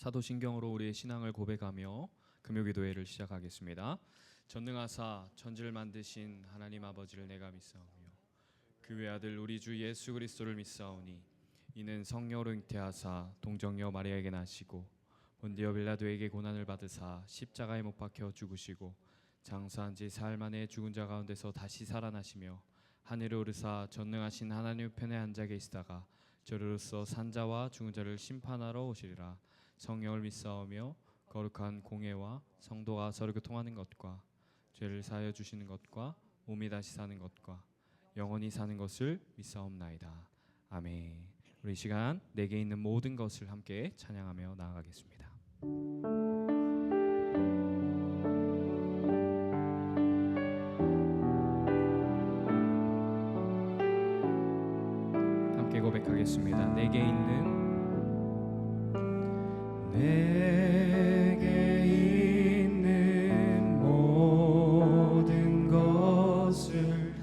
사도신경으로 우리의 신앙을 고백하며 금요기도회를 시작하겠습니다. 전능하사 천지를 만드신 하나님 아버지를 내가 믿사오며 그 외아들 우리 주 예수 그리스도를 믿사오니 이는 성령으로 잉태하사 동정녀 마리아에게 나시고 본디오 빌라도에게 고난을 받으사 십자가에 못 박혀 죽으시고 장사한 지 사흘 만에 죽은 자 가운데서 다시 살아나시며 하늘에 오르사 전능하신 하나님 편에 앉아 계시다가 저리로서 산자와 죽은 자를 심판하러 오시리라. 성령을 믿사오며 거룩한 공회와 성도가 서로 교통하는 것과 죄를 사하여 주시는 것과 몸이 다시 사는 것과 영원히 사는 것을 믿사옵나이다. 아멘. 우리 이 시간 내게 있는 모든 것을 함께 찬양하며 나아가겠습니다. 함께 고백하겠습니다. 내게 있는 모든 것을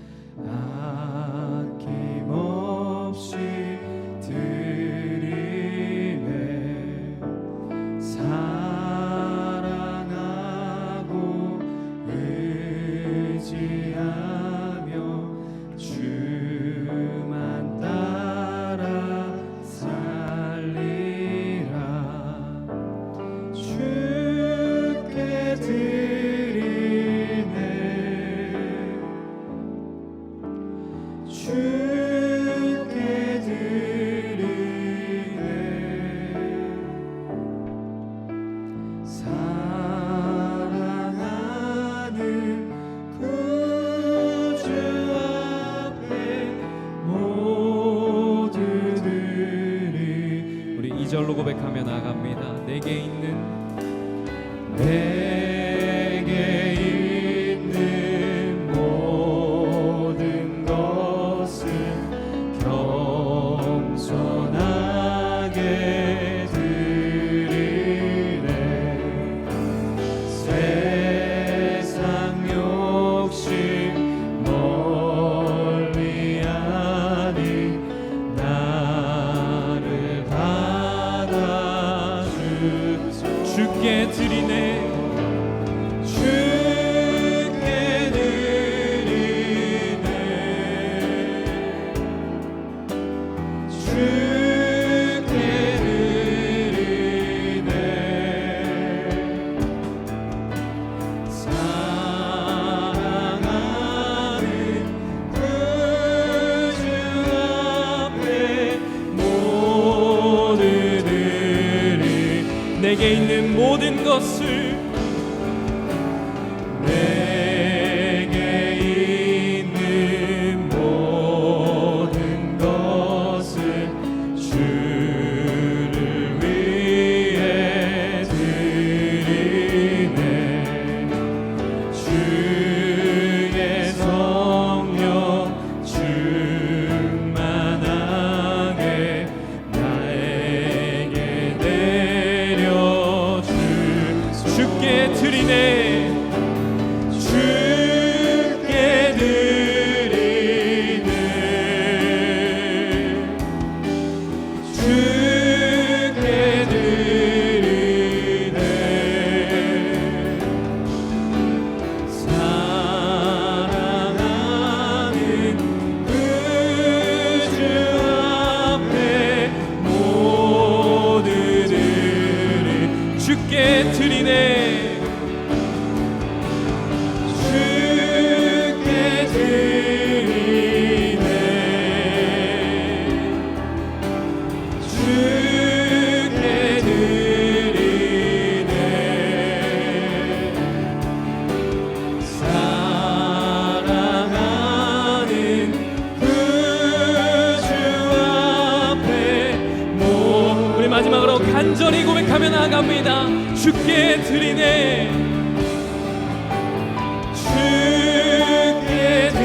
아낌없이 드리네. 사랑하고 의지하며 주만 따라 살리라. 주께 드리네. 주께 드리네. 사랑하는 구주 앞에 모두 드리. 우리 2절로 고백하며 나아갑니다. 내게 있는 모든 것을 겸손하게 드리네. 세상 욕심 멀리하니 나를 받아주소서. 주께 드리네. 주께 드리네. 주께 드리네. 사랑하는 구주 앞에 모두 드리. 내게 있는 모든 것을 내게 있는 모든 것을 주를 위해 드리네. 주의 성령 충만하게 나에게 내려주소서. 주께 드리네. 주께 드리네. 주께 드리네. 사랑하는 구주 앞에 모두 드리. 주께 드리네. 주께 드리네. 주께 드리네. 사랑하는 구주 앞에 우리 마지막으로 간절히 고백하며 나아갑니다. 주께 드리네. 주께 드리네.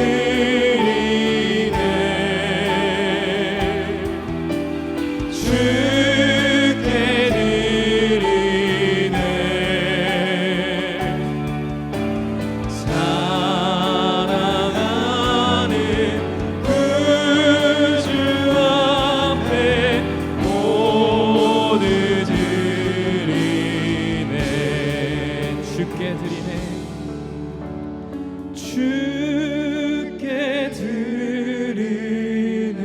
주께 드리네. 사랑하는 구주 앞에 모두 드리. 주께 드리네 주께 드리네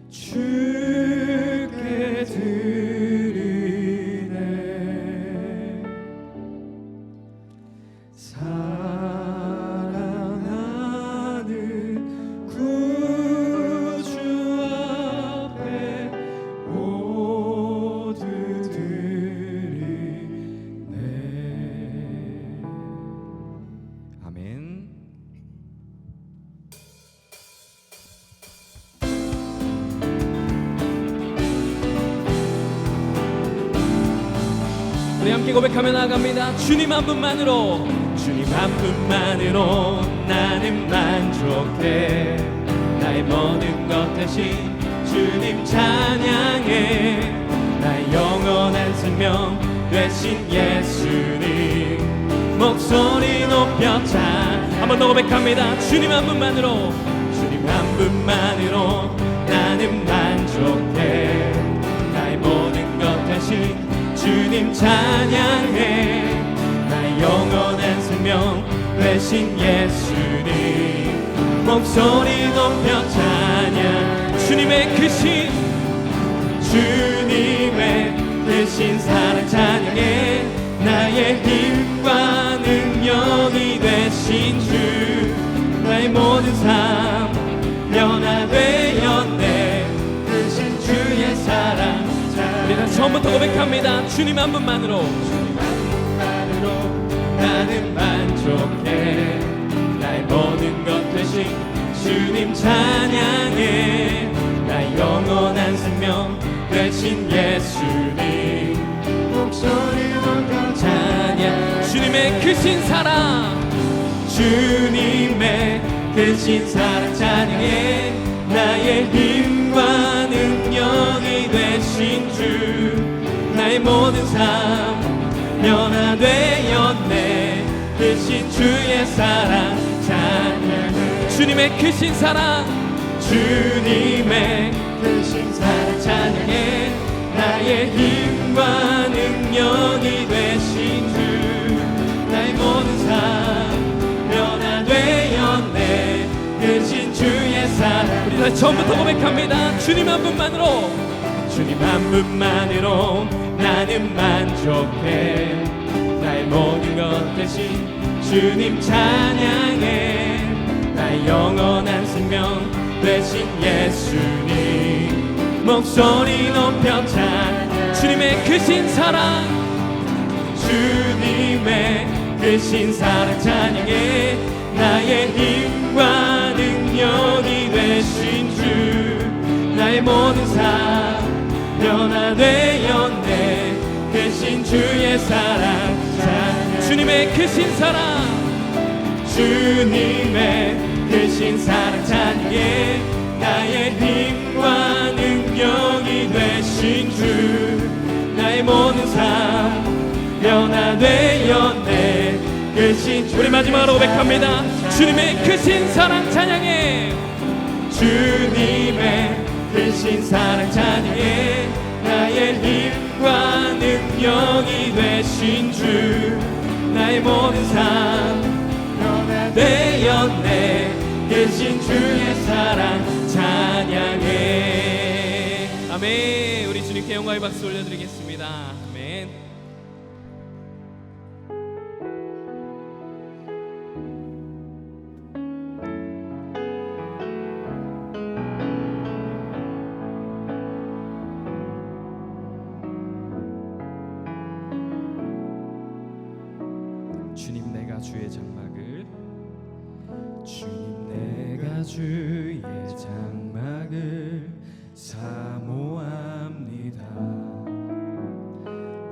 주께 드리네 사랑하는 구주 앞에 모두 드리네. 아멘. 우리 함께 고백하며 나아갑니다. 주님 한 분만으로 주님 한 분만으로 나는 만족해 나의 모든 것 대신 주님 찬양해 나의 영원한 생명 되신 예수님 목소리 높여 한 번 더 고백합니다. 주님 한 분만으로 주님 한 분만으로 나는 만족해 나의 모든 것 대신 주님 찬양해 나의 영원한 생명 되신 예수님 목소리 높여 찬양 주님의 크신 사랑 찬양해 나의 힘과 능력이 되신 주 나의 모든 삶 변화되었네 크신 주의 사랑 우리 다시 처음부터 고백합니다. 주님 한 분만으로 나는 만족해 나의 모든 것 되신 주님 찬양해 나의 영원한 생명 되신 예수님 목소리 높여 찬양 주님의 크신 사랑 주님의 크신 사랑 찬양해 나의 힘과 능력이 되신 주 나의 모든 삶 변화되었네 크신 주의 사랑 찬양해 주님의 크신 사랑 주님의 크신 사랑 찬양해 나의 힘과 능력이 되신 주 나의 모든 삶 변화되었네 크신 주의 사랑 우리 다시 처음부터 고백합니다. 주님 한 분만으로 주님 한 분만으로 나는 만족해 나의 모든 것 대신 주님 찬양해 나의 영원한 생명 되신 예수님 목소리 높여 찬양 주님의 크신 사랑 주님의 크신 사랑 찬양해 나의 힘과 능력이 되신 주 나의 모든 삶 변화되었네 크신 주의 사랑 찬양 주님의 크신 사랑 주님의 크신 사랑 찬양해 나의 힘과 능력이 되신 주 나의 모든 삶 변화되었네 크신 우리 마지막으로 고백합니다. 주님의 크신 사랑 찬양해 주님의 크신 사랑 찬양해 나의 힘과 능력이 되신 주 나의 모든 삶 변화되었네 크신 주의 사랑 찬양해 아멘. 우리 주님께 영광의 박수 올려드리겠습니다. 아멘. 주님 내가 주의 장막을 주님 내가 주의 장막을 사모합니다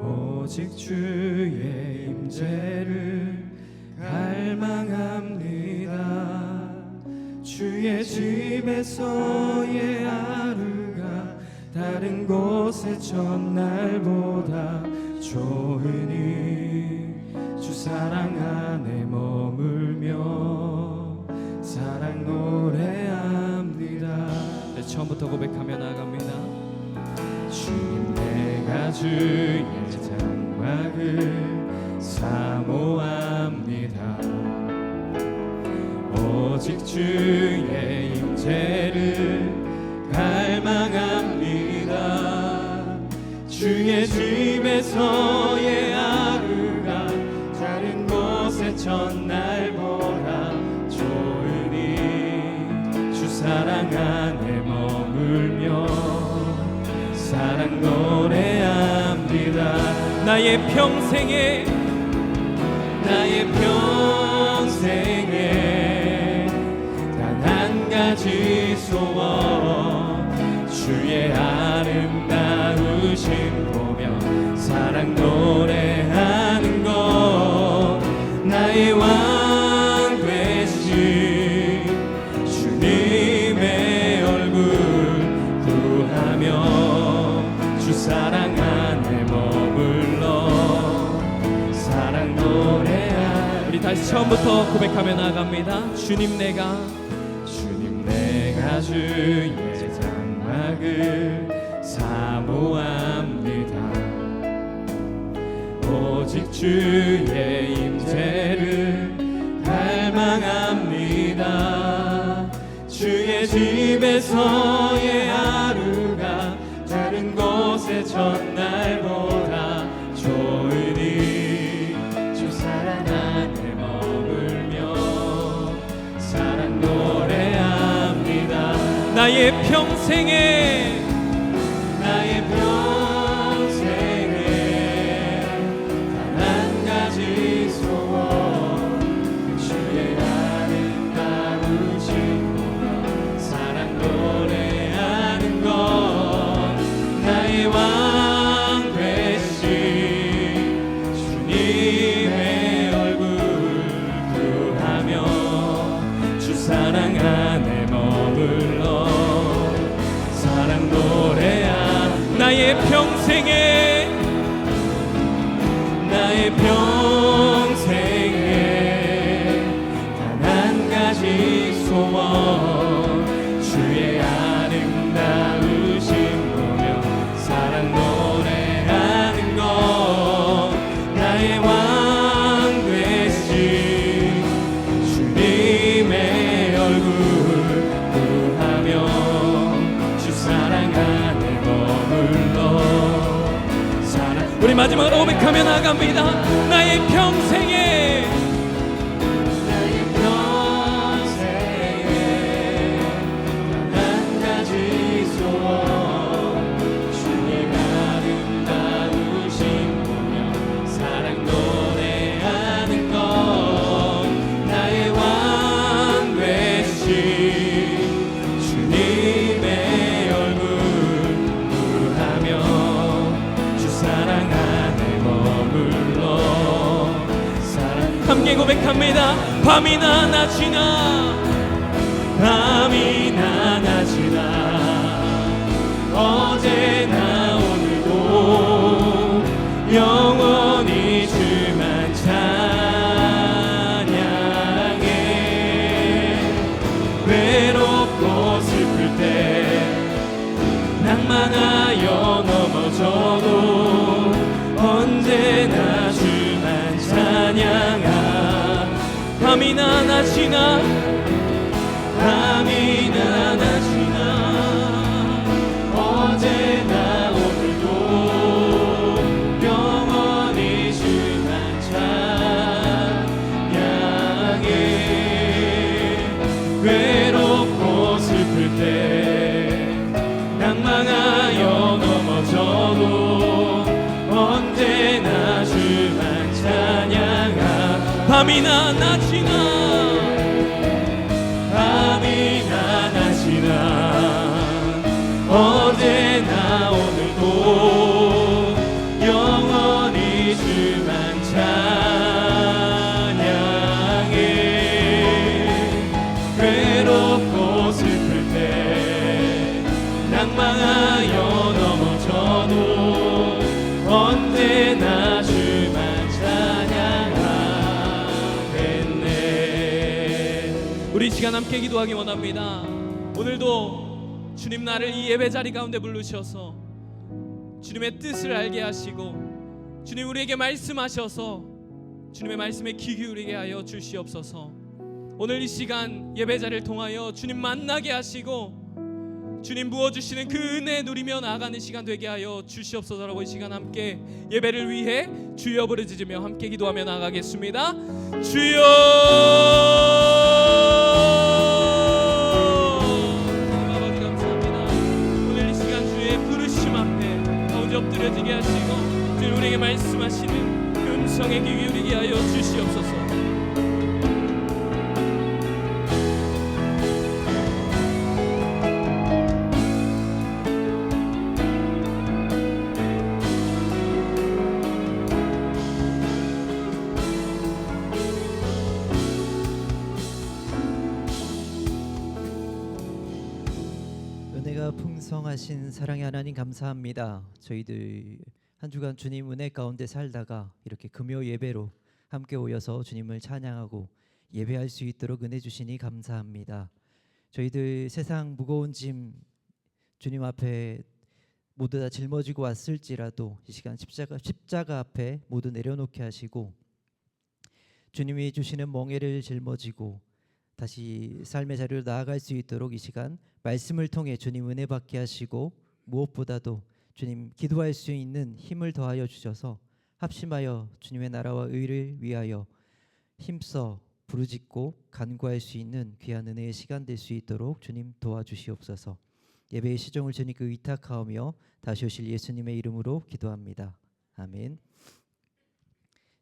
오직 주의 임재를 갈망합니다 주의 집에서의 하루가 다른 곳의 첫날보다 좋으니 주 사랑 안에 머물며 사랑 노래합니다 네, 처음부터 고백하며 나아갑니다. 주님 내가 내가 주의 장막을 사모합니다. 오직 주의 임재를 갈망합니다. 주의 집에서의 하루가 다른 곳의 첫날보다 좋으니 주 사랑 안에 머물며 사랑 노래합니다. 나의 평생에 단 한 가지 소원 주의 아름다우심 보며 사랑 노래하는 것 나의 왕 되신 주님의 얼굴 구하며 주 사랑 안에 머물러 사랑 노래하. 우리 다시 처음부터 고백하며 나아갑니다. 주님 내가 주의 장막을 사모합니다. 오직 주의 임재를 갈망합니다. 주의 집에서의 하루가 다른 곳의 첫날보다 좋으니 주 사랑 안에 머물며 사랑 노래합니다. 나의 평생에 단 한 가지 소원 주의 아름다우신 보며 사랑 노래하는 것 나의 왕 되신 주님의 얼굴 구하며 주 사랑 안에 머물러 사랑 노래하. 나의 평생에 단 한 가지 소원 주의 아름다우심 보며 사랑 노래하는 것 나의 왕 되신 주님의 얼굴 구하며 주 사랑 안에 머물러 사랑. 우리 마지막으로 고백하며 나갑니다. 나의 평생에 단 한 가지 소원 주님 아름다우심 보며 사랑 노래하는 것 나의 왕 되신 주님의 얼굴 구하며 주 사랑 안에 머물러 사랑. 함께 고백합니다. 밤이나 낮이나 어제나 오늘도 영원히 주만 찬양해. 외롭고 슬플 때 낭만하여 넘어져도 언제나 주만 찬양하. 밤이나 낮이나 어제나 오늘도 영원히 주만 찬양해. 외롭고 슬플 때 낭망하여 넘어져도 언제나 주만 찬양하. 밤이나 낮이나 어제나 오늘도 영원히 주만 찬양해. 외롭고 슬플 때 낭망하여 넘어져도 언제나 주만 찬양하겠네. 우리 시간 함께 기도하기 원합니다. 오늘도 주님 나를 이 예배 자리 가운데 부르셔서 주님의 뜻을 알게 하시고 주님 우리에게 말씀하셔서 주님의 말씀에 귀 기울이게 하여 주시옵소서. 오늘 이 시간 예배자를 통하여 주님 만나게 하시고 주님 부어주시는 그 은혜 누리며 나아가는 시간 되게 하여 주시옵소서라고 이 시간 함께 예배를 위해 주여 부르짖으며 함께 기도하며 나아가겠습니다. 주여 아버지 감사합니다. 오늘 이 시간 주의 부르심 앞에 가운데 엎드려지게 하시고 주님 우리에게 말씀하시는 그 음성에 귀 기울이게 하여 주시옵소서. 은혜가 풍성하신 사랑의 하나님 감사합니다. 저희들 한 주간 주님 은혜 가운데 살다가 이렇게 금요 예배로 함께 오셔서 주님을 찬양하고 예배할 수 있도록 은혜 주시니 감사합니다. 저희들 세상 무거운 짐 주님 앞에 모두 다 짊어지고 왔을지라도 이 시간 십자가 앞에 모두 내려놓게 하시고 주님이 주시는 멍에를 짊어지고 다시 삶의 자리로 나아갈 수 있도록 이 시간 말씀을 통해 주님 은혜 받게 하시고 무엇보다도 주님 기도할 수 있는 힘을 더하여 주셔서 합심하여 주님의 나라와 의를 위하여 힘써 부르짖고 간구할 수 있는 귀한 은혜의 시간 될 수 있도록 주님 도와주시옵소서. 예배의 시종을 주님께 의탁하오며 다시 오실 예수님의 이름으로 기도합니다. 아멘.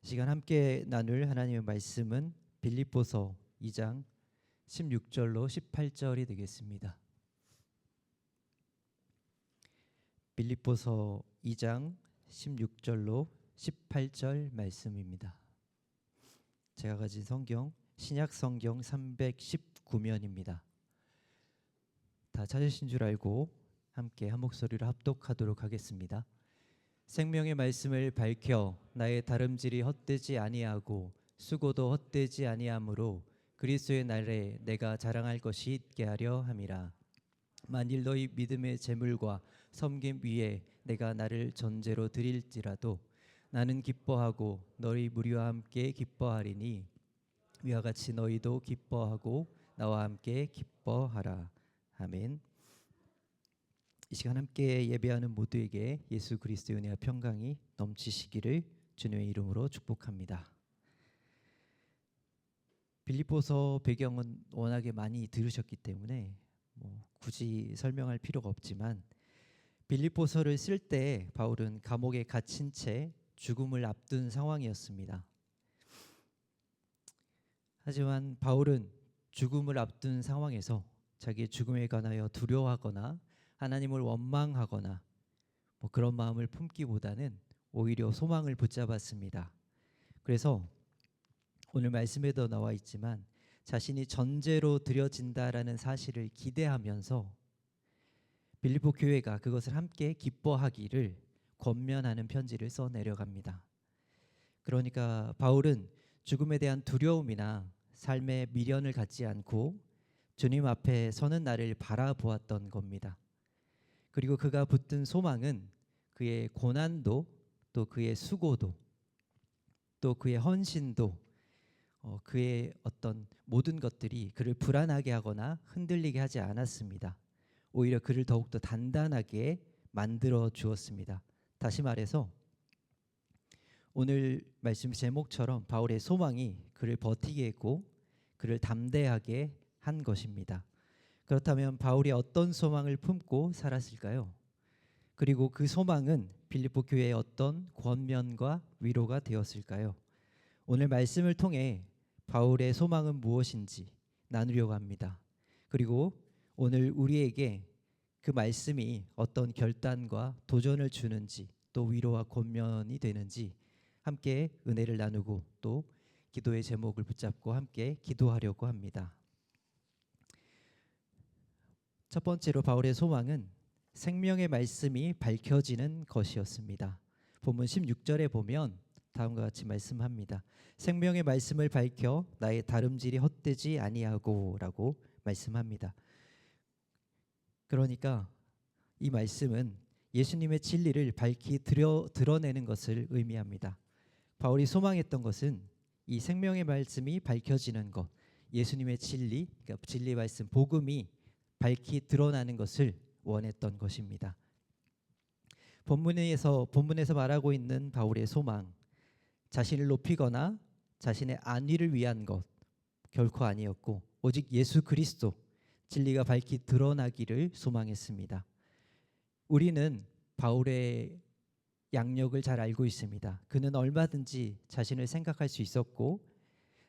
시간 함께 나눌 하나님의 말씀은 빌립보서 2장 16절로 18절이 되겠습니다. 빌립보서 2장 16절로 18절 말씀입니다. 제가 가진 성경 신약 성경 319면입니다. 다 찾으신 줄 알고 함께 한 목소리로 합독하도록 하겠습니다. 생명의 말씀을 밝혀 나의 다름질이 헛되지 아니하고 수고도 헛되지 아니하므로 그리스도의 날에 내가 자랑할 것이 있게 하려 함이라. 만일 너희 믿음의 재물과 섬김 위에 내가 나를 전제로 드릴지라도 나는 기뻐하고 너희 무리와 함께 기뻐하리니 위와 같이 너희도 기뻐하고 나와 함께 기뻐하라. 아멘. 이 시간 함께 예배하는 모두에게 예수 그리스도의 은혜와 평강이 넘치시기를 주님의 이름으로 축복합니다. 빌립보서 배경은 워낙에 많이 들으셨기 때문에 굳이 설명할 필요가 없지만 빌립보서를 쓸 때 바울은 감옥에 갇힌 채 죽음을 앞둔 상황이었습니다. 하지만 바울은 죽음을 앞둔 상황에서 자기의 죽음에 관하여 두려워하거나 하나님을 원망하거나 그런 마음을 품기보다는 오히려 소망을 붙잡았습니다. 그래서 오늘 말씀에도 나와 있지만 자신이 전제로 드려진다라는 사실을 기대하면서 빌립보 교회가 그것을 함께 기뻐하기를 권면하는 편지를 써 내려갑니다. 그러니까 바울은 죽음에 대한 두려움이나 삶의 미련을 갖지 않고 주님 앞에 서는 날을 바라보았던 겁니다. 그리고 그가 붙든 소망은 그의 고난도 또 그의 수고도 또 그의 헌신도 그의 어떤 모든 것들이 그를 불안하게 하거나 흔들리게 하지 않았습니다. 오히려 그를 더욱더 단단하게 만들어 주었습니다. 다시 말해서 오늘 말씀 제목처럼 바울의 소망이 그를 버티게 했고 그를 담대하게 한 것입니다. 그렇다면 바울이 어떤 소망을 품고 살았을까요? 그리고 그 소망은 빌립보 교회의 어떤 권면과 위로가 되었을까요? 오늘 말씀을 통해 바울의 소망은 무엇인지 나누려고 합니다. 그리고 오늘 우리에게 그 말씀이 어떤 결단과 도전을 주는지 또 위로와 권면이 되는지 함께 은혜를 나누고 또 기도의 제목을 붙잡고 함께 기도하려고 합니다. 첫 번째로 바울의 소망은 생명의 말씀이 밝혀지는 것이었습니다. 본문 16절에 보면 다음과 같이 말씀합니다. 생명의 말씀을 밝혀 나의 다름질이 헛되지 아니하고 라고 말씀합니다. 그러니까 이 말씀은 예수님의 진리를 밝히 드러내는 것을 의미합니다. 바울이 소망했던 것은 이 생명의 말씀이 밝혀지는 것, 예수님의 진리, 그러니까 진리 말씀, 복음이 밝히 드러나는 것을 원했던 것입니다. 본문에서 말하고 있는 바울의 소망, 자신을 높이거나 자신의 안위를 위한 것 결코 아니었고 오직 예수 그리스도 진리가 밝히 드러나기를 소망했습니다. 우리는 바울의 양력을 잘 알고 있습니다. 그는 얼마든지 자신을 생각할 수 있었고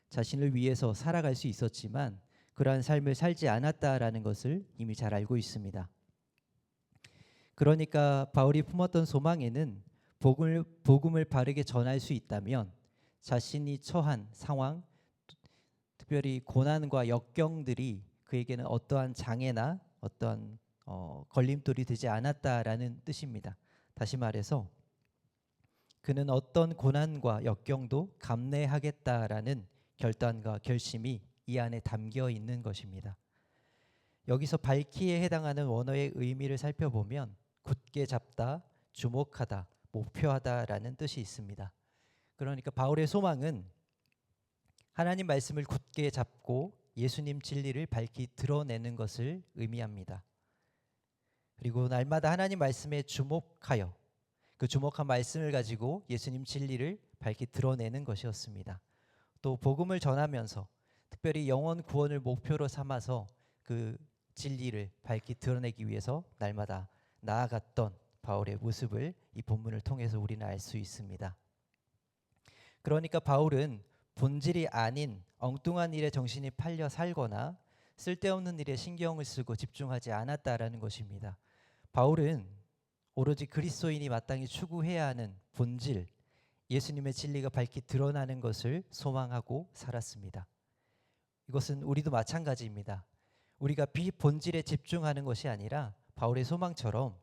자신을 위해서 살아갈 수 있었지만 그러한 삶을 살지 않았다라는 것을 이미 잘 알고 있습니다. 그러니까 바울이 품었던 소망에는 복음을 바르게 전할 수 있다면 자신이 처한 상황, 특별히 고난과 역경들이 그에게는 어떠한 장애나 어떠한 걸림돌이 되지 않았다라는 뜻입니다. 다시 말해서 그는 어떤 고난과 역경도 감내하겠다라는 결단과 결심이 이 안에 담겨 있는 것입니다. 여기서 밝히에 해당하는 원어의 의미를 살펴보면 굳게 잡다, 주목하다, 목표하다라는 뜻이 있습니다. 그러니까 바울의 소망은 하나님 말씀을 굳게 잡고 예수님 진리를 밝히 드러내는 것을 의미합니다. 그리고 날마다 하나님 말씀에 주목하여 그 주목한 말씀을 가지고 예수님 진리를 밝히 드러내는 것이었습니다. 또 복음을 전하면서 특별히 영혼 구원을 목표로 삼아서 그 진리를 밝히 드러내기 위해서 날마다 나아갔던 바울의 모습을 이 본문을 통해서 우리는 알 수 있습니다. 그러니까 바울은 본질이 아닌 엉뚱한 일에 정신이 팔려 살거나 쓸데없는 일에 신경을 쓰고 집중하지 않았다라는 것입니다. 바울은 오로지 그리스도인이 마땅히 추구해야 하는 본질, 예수님의 진리가 밝히 드러나는 것을 소망하고 살았습니다. 이것은 우리도 마찬가지입니다. 우리가 비본질에 집중하는 것이 아니라 바울의 소망처럼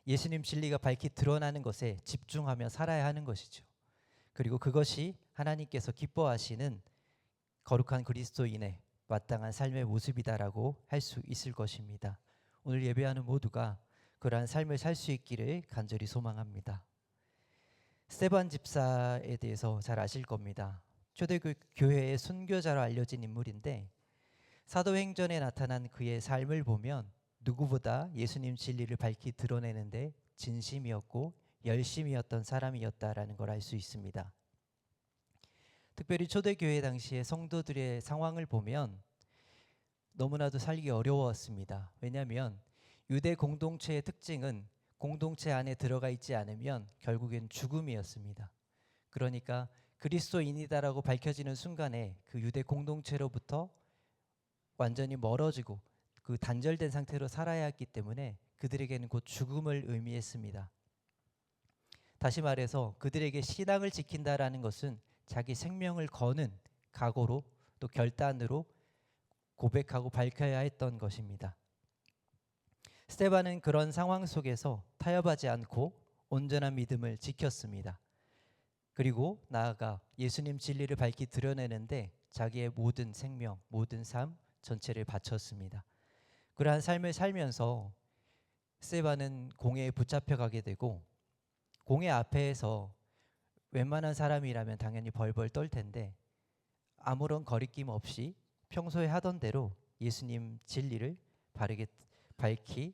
예수님 진리가 밝히 드러나는 것에 집중하며 살아야 하는 것이죠. 그리고 그것이 하나님께서 기뻐하시는 거룩한 그리스도인의 마땅한 삶의 모습이다라고 할 수 있을 것입니다. 오늘 예배하는 모두가 그러한 삶을 살 수 있기를 간절히 소망합니다. 스데반 집사에 대해서 잘 아실 겁니다. 초대교회의 순교자로 알려진 인물인데 사도행전에 나타난 그의 삶을 보면 누구보다 예수님 진리를 밝히 드러내는데 진심이었고 열심이었던 사람이었다라는 걸 알 수 있습니다. 특별히 초대교회 당시의 성도들의 상황을 보면 너무나도 살기 어려웠습니다. 왜냐하면 유대 공동체의 특징은 공동체 안에 들어가 있지 않으면 결국엔 죽음이었습니다. 그러니까 그리스도인이다라고 밝혀지는 순간에 그 유대 공동체로부터 완전히 멀어지고 그 단절된 상태로 살아야 했기 때문에 그들에게는 곧 죽음을 의미했습니다. 다시 말해서 그들에게 신앙을 지킨다라는 것은 자기 생명을 거는 각오로 또 결단으로 고백하고 밝혀야 했던 것입니다. 스데반은 그런 상황 속에서 타협하지 않고 온전한 믿음을 지켰습니다. 그리고 나아가 예수님 진리를 밝히 드러내는데 자기의 모든 생명, 모든 삶 전체를 바쳤습니다. 그러한 삶을 살면서 스데반은 공회에 붙잡혀가게 되고 공회 앞에서 웬만한 사람이라면 당연히 벌벌 떨 텐데 아무런 거리낌 없이 평소에 하던 대로 예수님 진리를 바르게 밝히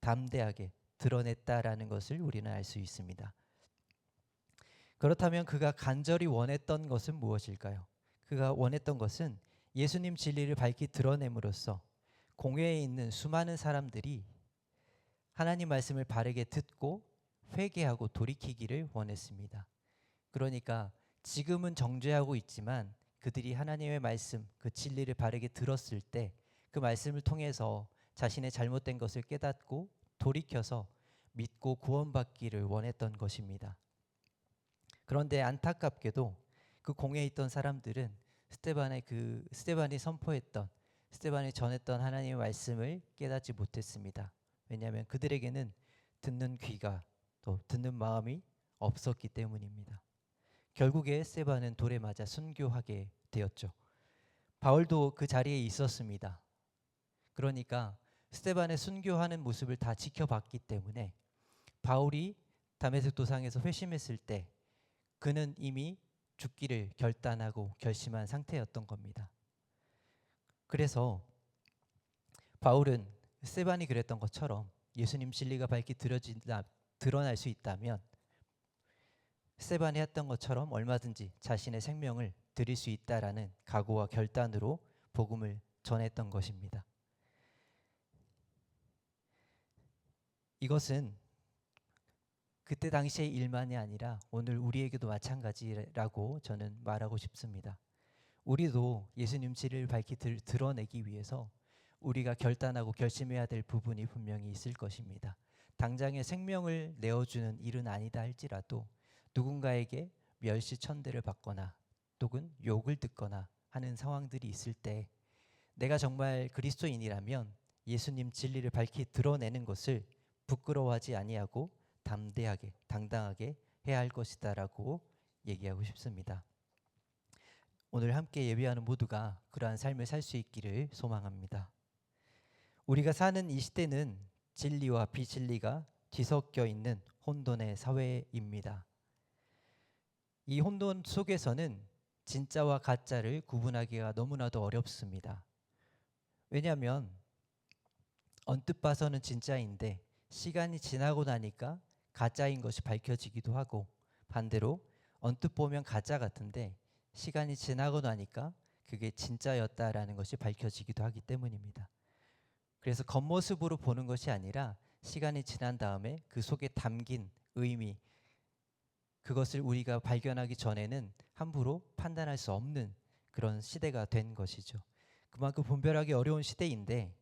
담대하게 드러냈다라는 것을 우리는 알 수 있습니다. 그렇다면 그가 간절히 원했던 것은 무엇일까요? 그가 원했던 것은 예수님 진리를 밝히 드러냄으로써 공회에 있는 수많은 사람들이 하나님 말씀을 바르게 듣고 회개하고 돌이키기를 원했습니다. 그러니까 지금은 정죄하고 있지만 그들이 하나님의 말씀, 그 진리를 바르게 들었을 때 그 말씀을 통해서 자신의 잘못된 것을 깨닫고 돌이켜서 믿고 구원받기를 원했던 것입니다. 그런데 안타깝게도 그 공회에 있던 사람들은 스데반이 선포했던, 스데반이 전했던 하나님의 말씀을 깨닫지 못했습니다. 왜냐하면 그들에게는 듣는 귀가 또 듣는 마음이 없었기 때문입니다. 결국에 스데반은 돌에 맞아 순교하게 되었죠. 바울도 그 자리에 있었습니다. 그러니까 스데반의 순교하는 모습을 다 지켜봤기 때문에 바울이 다메섹 도상에서 회심했을 때 그는 이미 죽기를 결단하고 결심한 상태였던 겁니다. 그래서 바울은 스데반이 그랬던 것처럼 예수님 진리가 밝히 드러날 수 있다면 스데반이 했던 것처럼 얼마든지 자신의 생명을 드릴 수 있다라는 각오와 결단으로 복음을 전했던 것입니다. 이것은 그때 당시의 일만이 아니라 오늘 우리에게도 마찬가지라고 저는 말하고 싶습니다. 우리도 예수님 진리를 밝히 드러내기 위해서 우리가 결단하고 결심해야 될 부분이 분명히 있을 것입니다. 당장의 생명을 내어주는 일은 아니다 할지라도 누군가에게 멸시천대를 받거나 또는 욕을 듣거나 하는 상황들이 있을 때 내가 정말 그리스도인이라면 예수님 진리를 밝히 드러내는 것을 부끄러워하지 아니하고 담대하게 당당하게 해야 할 것이다라고 얘기하고 싶습니다. 오늘 함께 예배하는 모두가 그러한 삶을 살 수 있기를 소망합니다. 우리가 사는 이 시대는 진리와 비진리가 뒤섞여 있는 혼돈의 사회입니다. 이 혼돈 속에서는 진짜와 가짜를 구분하기가 너무나도 어렵습니다. 왜냐하면 언뜻 봐서는 진짜인데 시간이 지나고 나니까 가짜인 것이 밝혀지기도 하고 반대로 언뜻 보면 가짜 같은데 시간이 지나고 나니까 그게 진짜였다라는 것이 밝혀지기도 하기 때문입니다. 그래서 겉모습으로 보는 것이 아니라 시간이 지난 다음에 그 속에 담긴 의미, 그것을 우리가 발견하기 전에는 함부로 판단할 수 없는 그런 시대가 된 것이죠. 그만큼 분별하기 어려운 시대인데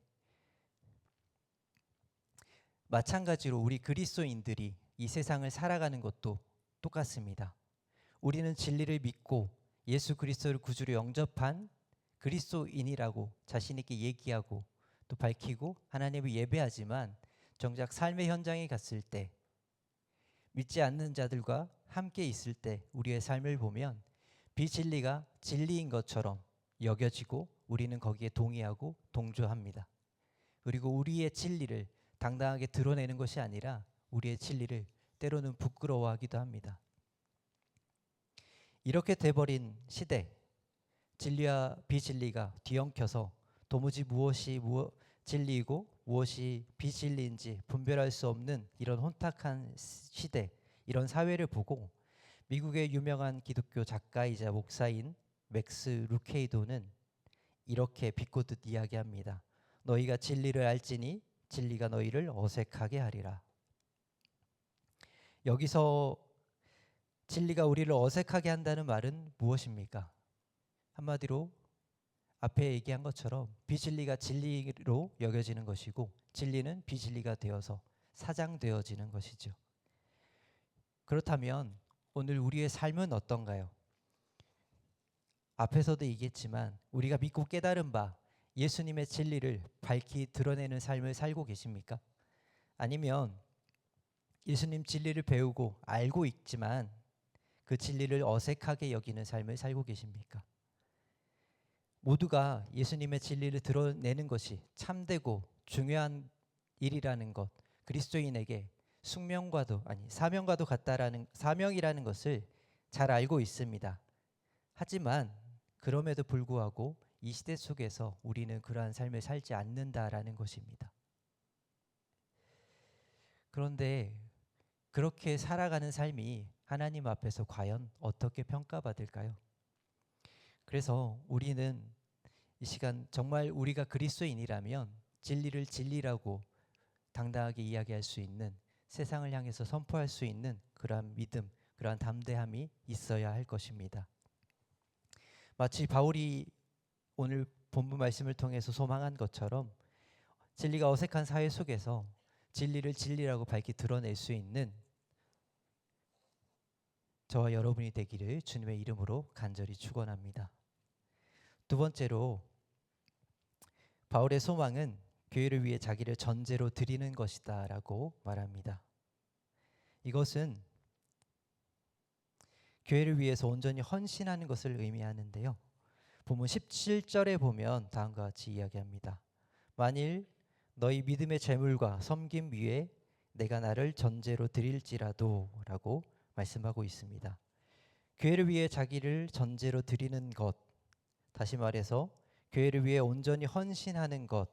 마찬가지로 우리 그리스도인들이 이 세상을 살아가는 것도 똑같습니다. 우리는 진리를 믿고 예수 그리스도를 구주로 영접한 그리스도인이라고 자신 있게 얘기하고 또 밝히고 하나님을 예배하지만 정작 삶의 현장에 갔을 때 믿지 않는 자들과 함께 있을 때 우리의 삶을 보면 비진리가 진리인 것처럼 여겨지고 우리는 거기에 동의하고 동조합니다. 그리고 우리의 진리를 당당하게 드러내는 것이 아니라 우리의 진리를 때로는 부끄러워하기도 합니다. 이렇게 돼버린 시대, 진리와 비진리가 뒤엉켜서 도무지 무엇이 진리이고 무엇이 비진리인지 분별할 수 없는 이런 혼탁한 시대, 이런 사회를 보고 미국의 유명한 기독교 작가이자 목사인 맥스 루케이도는 이렇게 비꼬듯 이야기합니다. 너희가 진리를 알지니 진리가 너희를 어색하게 하리라. 여기서 진리가 우리를 어색하게 한다는 말은 무엇입니까? 한마디로 앞에 얘기한 것처럼 비진리가 진리로 여겨지는 것이고 진리는 비진리가 되어서 사장되어지는 것이죠. 그렇다면 오늘 우리의 삶은 어떤가요? 앞에서도 얘기했지만 우리가 믿고 깨달은 바 예수님의 진리를 밝히 드러내는 삶을 살고 계십니까? 아니면 예수님 진리를 배우고 알고 있지만 그 진리를 어색하게 여기는 삶을 살고 계십니까? 모두가 예수님의 진리를 드러내는 것이 참되고 중요한 일이라는 것, 그리스도인에게 사명과도 같다라는 사명이라는 것을 잘 알고 있습니다. 하지만 그럼에도 불구하고 이 시대 속에서 우리는 그러한 삶을 살지 않는다라는 것입니다. 그런데 그렇게 살아가는 삶이 하나님 앞에서 과연 어떻게 평가받을까요? 그래서 우리는 이 시간 정말 우리가 그리스도인이라면 진리를 진리라고 당당하게 이야기할 수 있는, 세상을 향해서 선포할 수 있는 그러한 믿음, 그러한 담대함이 있어야 할 것입니다. 마치 바울이 오늘 본문 말씀을 통해서 소망한 것처럼 진리가 어색한 사회 속에서 진리를 진리라고 밝히 드러낼 수 있는 저와 여러분이 되기를 주님의 이름으로 간절히 축원합니다. 두 번째로 바울의 소망은 교회를 위해 자기를 전제로 드리는 것이다 라고 말합니다. 이것은 교회를 위해서 온전히 헌신하는 것을 의미하는데요. 본문 17절에 보면 다음과 같이 이야기합니다. 만일 너희 믿음의 재물과 섬김 위에 내가 나를 전제로 드릴지라도라고 말씀하고 있습니다. 교회를 위해 자기를 전제로 드리는 것, 다시 말해서 교회를 위해 온전히 헌신하는 것,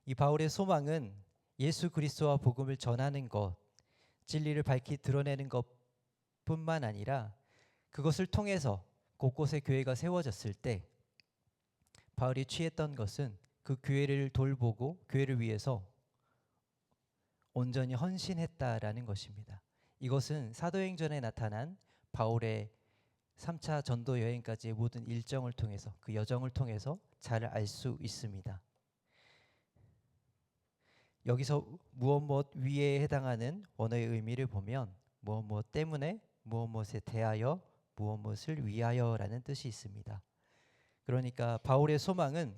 이 바울의 소망은 예수 그리스도와 복음을 전하는 것, 진리를 밝히 드러내는 것뿐만 아니라 그것을 통해서 곳곳에 교회가 세워졌을 때 바울이 취했던 것은 그 교회를 돌보고 교회를 위해서 온전히 헌신했다라는 것입니다. 이것은 사도행전에 나타난 바울의 3차 전도 여행까지의 모든 일정을 통해서, 그 여정을 통해서 잘 알 수 있습니다. 여기서 무엇 위에 해당하는 원어의 의미를 보면 무엇 때문에, 무엇에 대하여, 무엇을 위하여라는 뜻이 있습니다. 그러니까 바울의 소망은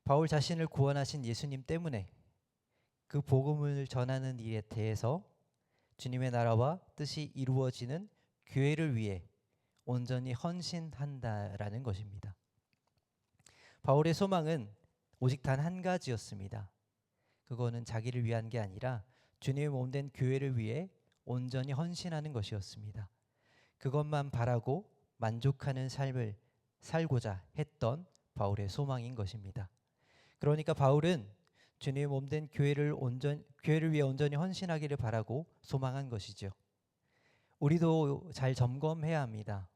바울 자신을 구원하신 예수님 때문에 그 복음을 전하는 일에 대해서 주님의 나라와 뜻이 이루어지는 교회를 위해 온전히 헌신한다라는 것입니다. 바울의 소망은 오직 단 한 가지였습니다. 그거는 자기를 위한 게 아니라 주님의 몸된 교회를 위해 온전히 헌신하는 것이었습니다. 그것만 바라고 만족하는 삶을 살고자 했던 바울의 소망인 것입니다. 그러니까 바울은 주님의 몸된 교회를 위해 온전히 헌신하기를 바라고 소망한 것이죠. 우리도 잘 점검해야 합니다.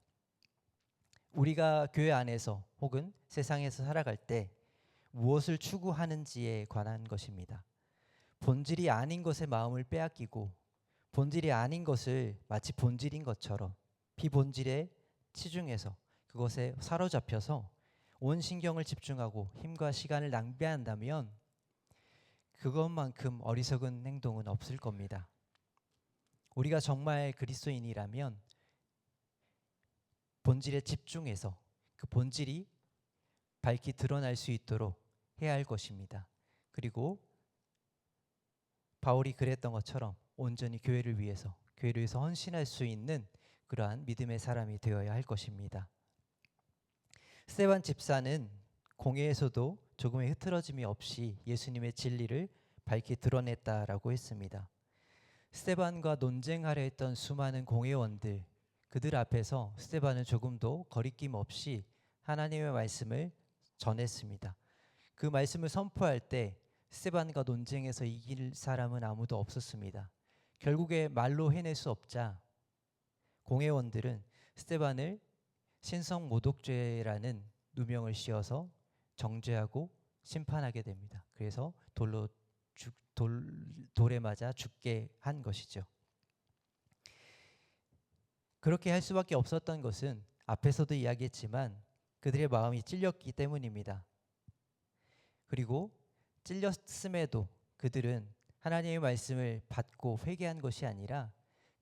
우리가 교회 안에서 혹은 세상에서 살아갈 때 무엇을 추구하는지에 관한 것입니다. 본질이 아닌 것에 마음을 빼앗기고 본질이 아닌 것을 마치 본질인 것처럼 비본질에 치중해서 그것에 사로잡혀서 온 신경을 집중하고 힘과 시간을 낭비한다면 그것만큼 어리석은 행동은 없을 겁니다. 우리가 정말 그리스도인이라면 본질에 집중해서 그 본질이 밝히 드러날 수 있도록 해야 할 것입니다. 그리고 바울이 그랬던 것처럼 온전히 교회를 위해서 헌신할 수 있는 그러한 믿음의 사람이 되어야 할 것입니다. 스데반 집사는 공회에서도 조금의 흐트러짐이 없이 예수님의 진리를 밝히 드러냈다라고 했습니다. 스데반과 논쟁하려 했던 수많은 공회원들, 그들 앞에서 스데반은 조금도 거리낌 없이 하나님의 말씀을 전했습니다. 그 말씀을 선포할 때 스데반과 논쟁에서 이길 사람은 아무도 없었습니다. 결국에 말로 해낼 수 없자 공회원들은 스데반을 신성모독죄라는 누명을 씌워서 정죄하고 심판하게 됩니다. 그래서 돌에 맞아 죽게 한 것이죠. 그렇게 할 수밖에 없었던 것은 앞에서도 이야기했지만 그들의 마음이 찔렸기 때문입니다. 그리고 찔렸음에도 그들은 하나님의 말씀을 받고 회개한 것이 아니라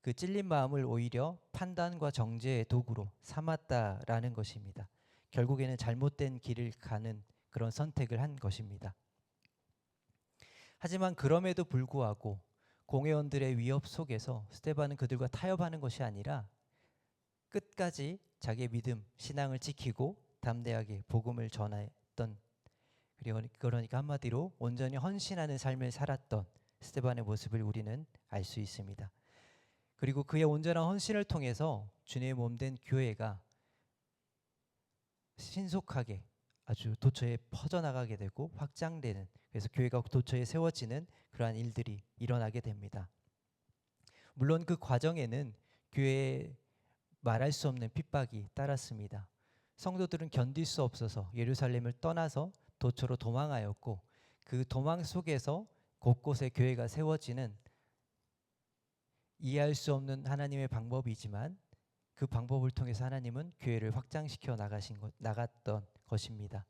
그 찔린 마음을 오히려 판단과 정죄의 도구로 삼았다라는 것입니다. 결국에는 잘못된 길을 가는 그런 선택을 한 것입니다. 하지만 그럼에도 불구하고 공회원들의 위협 속에서 스데반은 그들과 타협하는 것이 아니라 끝까지 자기의 믿음, 신앙을 지키고 담대하게 복음을 전했던, 그러니까 한마디로 온전히 헌신하는 삶을 살았던 스데반의 모습을 우리는 알 수 있습니다. 그리고 그의 온전한 헌신을 통해서 주님의 몸된 교회가 신속하게 아주 도처에 퍼져나가게 되고 확장되는, 그래서 교회가 도처에 세워지는 그러한 일들이 일어나게 됩니다. 물론 그 과정에는 교회에 말할 수 없는 핍박이 따랐습니다. 성도들은 견딜 수 없어서 예루살렘을 떠나서 도처로 도망하였고 그 도망 속에서 곳곳에 교회가 세워지는 이해할 수 없는 하나님의 방법이지만 그 방법을 통해서 하나님은 교회를 확장시켜 나갔던 것입니다.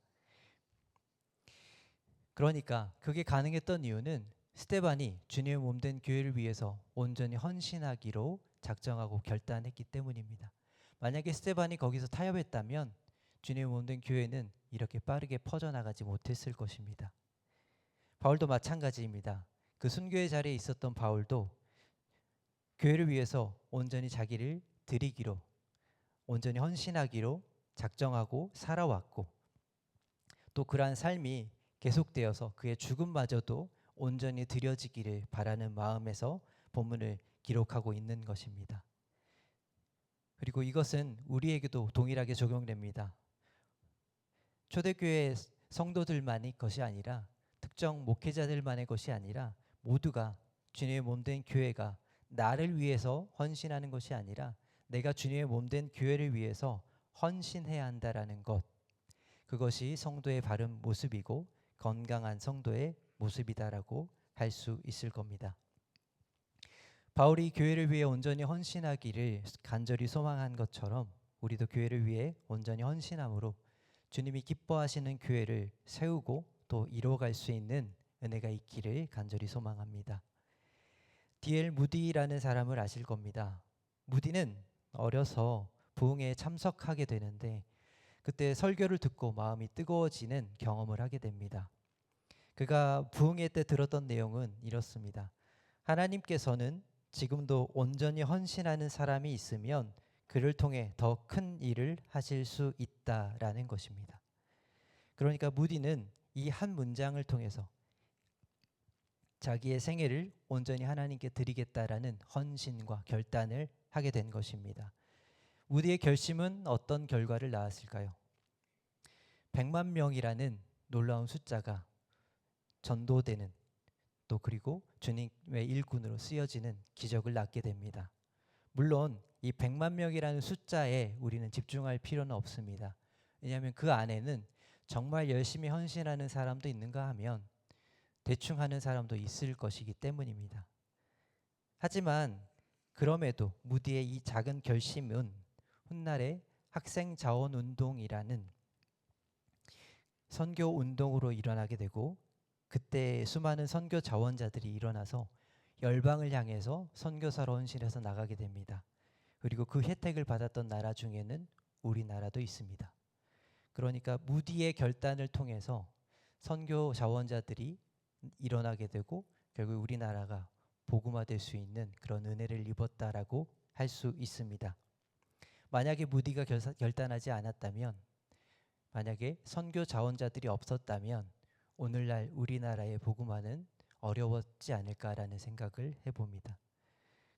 그러니까 그게 가능했던 이유는 스데반이 주님의 몸된 교회를 위해서 온전히 헌신하기로 작정하고 결단했기 때문입니다. 만약에 스데반이 거기서 타협했다면 주님의 몸된 교회는 이렇게 빠르게 퍼져나가지 못했을 것입니다. 바울도 마찬가지입니다. 그 순교의 자리에 있었던 바울도 교회를 위해서 온전히 자기를 드리기로, 온전히 헌신하기로 작정하고 살아왔고 또 그러한 삶이 계속되어서 그의 죽음마저도 온전히 드려지기를 바라는 마음에서 본문을 기록하고 있는 것입니다. 그리고 이것은 우리에게도 동일하게 적용됩니다. 초대교회 성도들만의 것이 아니라 특정 목회자들만의 것이 아니라 모두가 주님의 몸된 교회가 나를 위해서 헌신하는 것이 아니라 내가 주님의 몸된 교회를 위해서 헌신해야 한다라는 것, 그것이 성도의 바른 모습이고 건강한 성도의 모습이다라고 할 수 있을 겁니다. 바울이 교회를 위해 온전히 헌신하기를 간절히 소망한 것처럼 우리도 교회를 위해 온전히 헌신함으로 주님이 기뻐하시는 교회를 세우고 또 이루어갈 수 있는 은혜가 있기를 간절히 소망합니다. D.L. 무디라는 사람을 아실 겁니다. 무디는 어려서 부흥회에 참석하게 되는데 그때 설교를 듣고 마음이 뜨거워지는 경험을 하게 됩니다. 그가 부흥회 때 들었던 내용은 이렇습니다. 하나님께서는 지금도 온전히 헌신하는 사람이 있으면 그를 통해 더 큰 일을 하실 수 있다라는 것입니다. 그러니까 무디는 이 한 문장을 통해서 자기의 생애를 온전히 하나님께 드리겠다라는 헌신과 결단을 하게 된 것입니다. 무디의 결심은 어떤 결과를 낳았을까요? 100만 명이라는 놀라운 숫자가 전도되는 또 그리고 주님의 일꾼으로 쓰여지는 기적을 낳게 됩니다. 물론 이 100만 명이라는 숫자에 우리는 집중할 필요는 없습니다. 왜냐하면 그 안에는 정말 열심히 헌신하는 사람도 있는가 하면 대충 하는 사람도 있을 것이기 때문입니다. 하지만 그럼에도 무디의 이 작은 결심은 훗날에 학생 자원 운동이라는 선교 운동으로 일어나게 되고 그때 수많은 선교 자원자들이 일어나서 열방을 향해서 선교사로 헌신해서 나가게 됩니다. 그리고 그 혜택을 받았던 나라 중에는 우리나라도 있습니다. 그러니까 무디의 결단을 통해서 선교 자원자들이 일어나게 되고 결국 우리나라가 복음화될 수 있는 그런 은혜를 입었다라고 할 수 있습니다. 만약에 무디가 결단하지 않았다면, 만약에 선교 자원자들이 없었다면 오늘날 우리나라의 복음화는 어려웠지 않을까라는 생각을 해봅니다.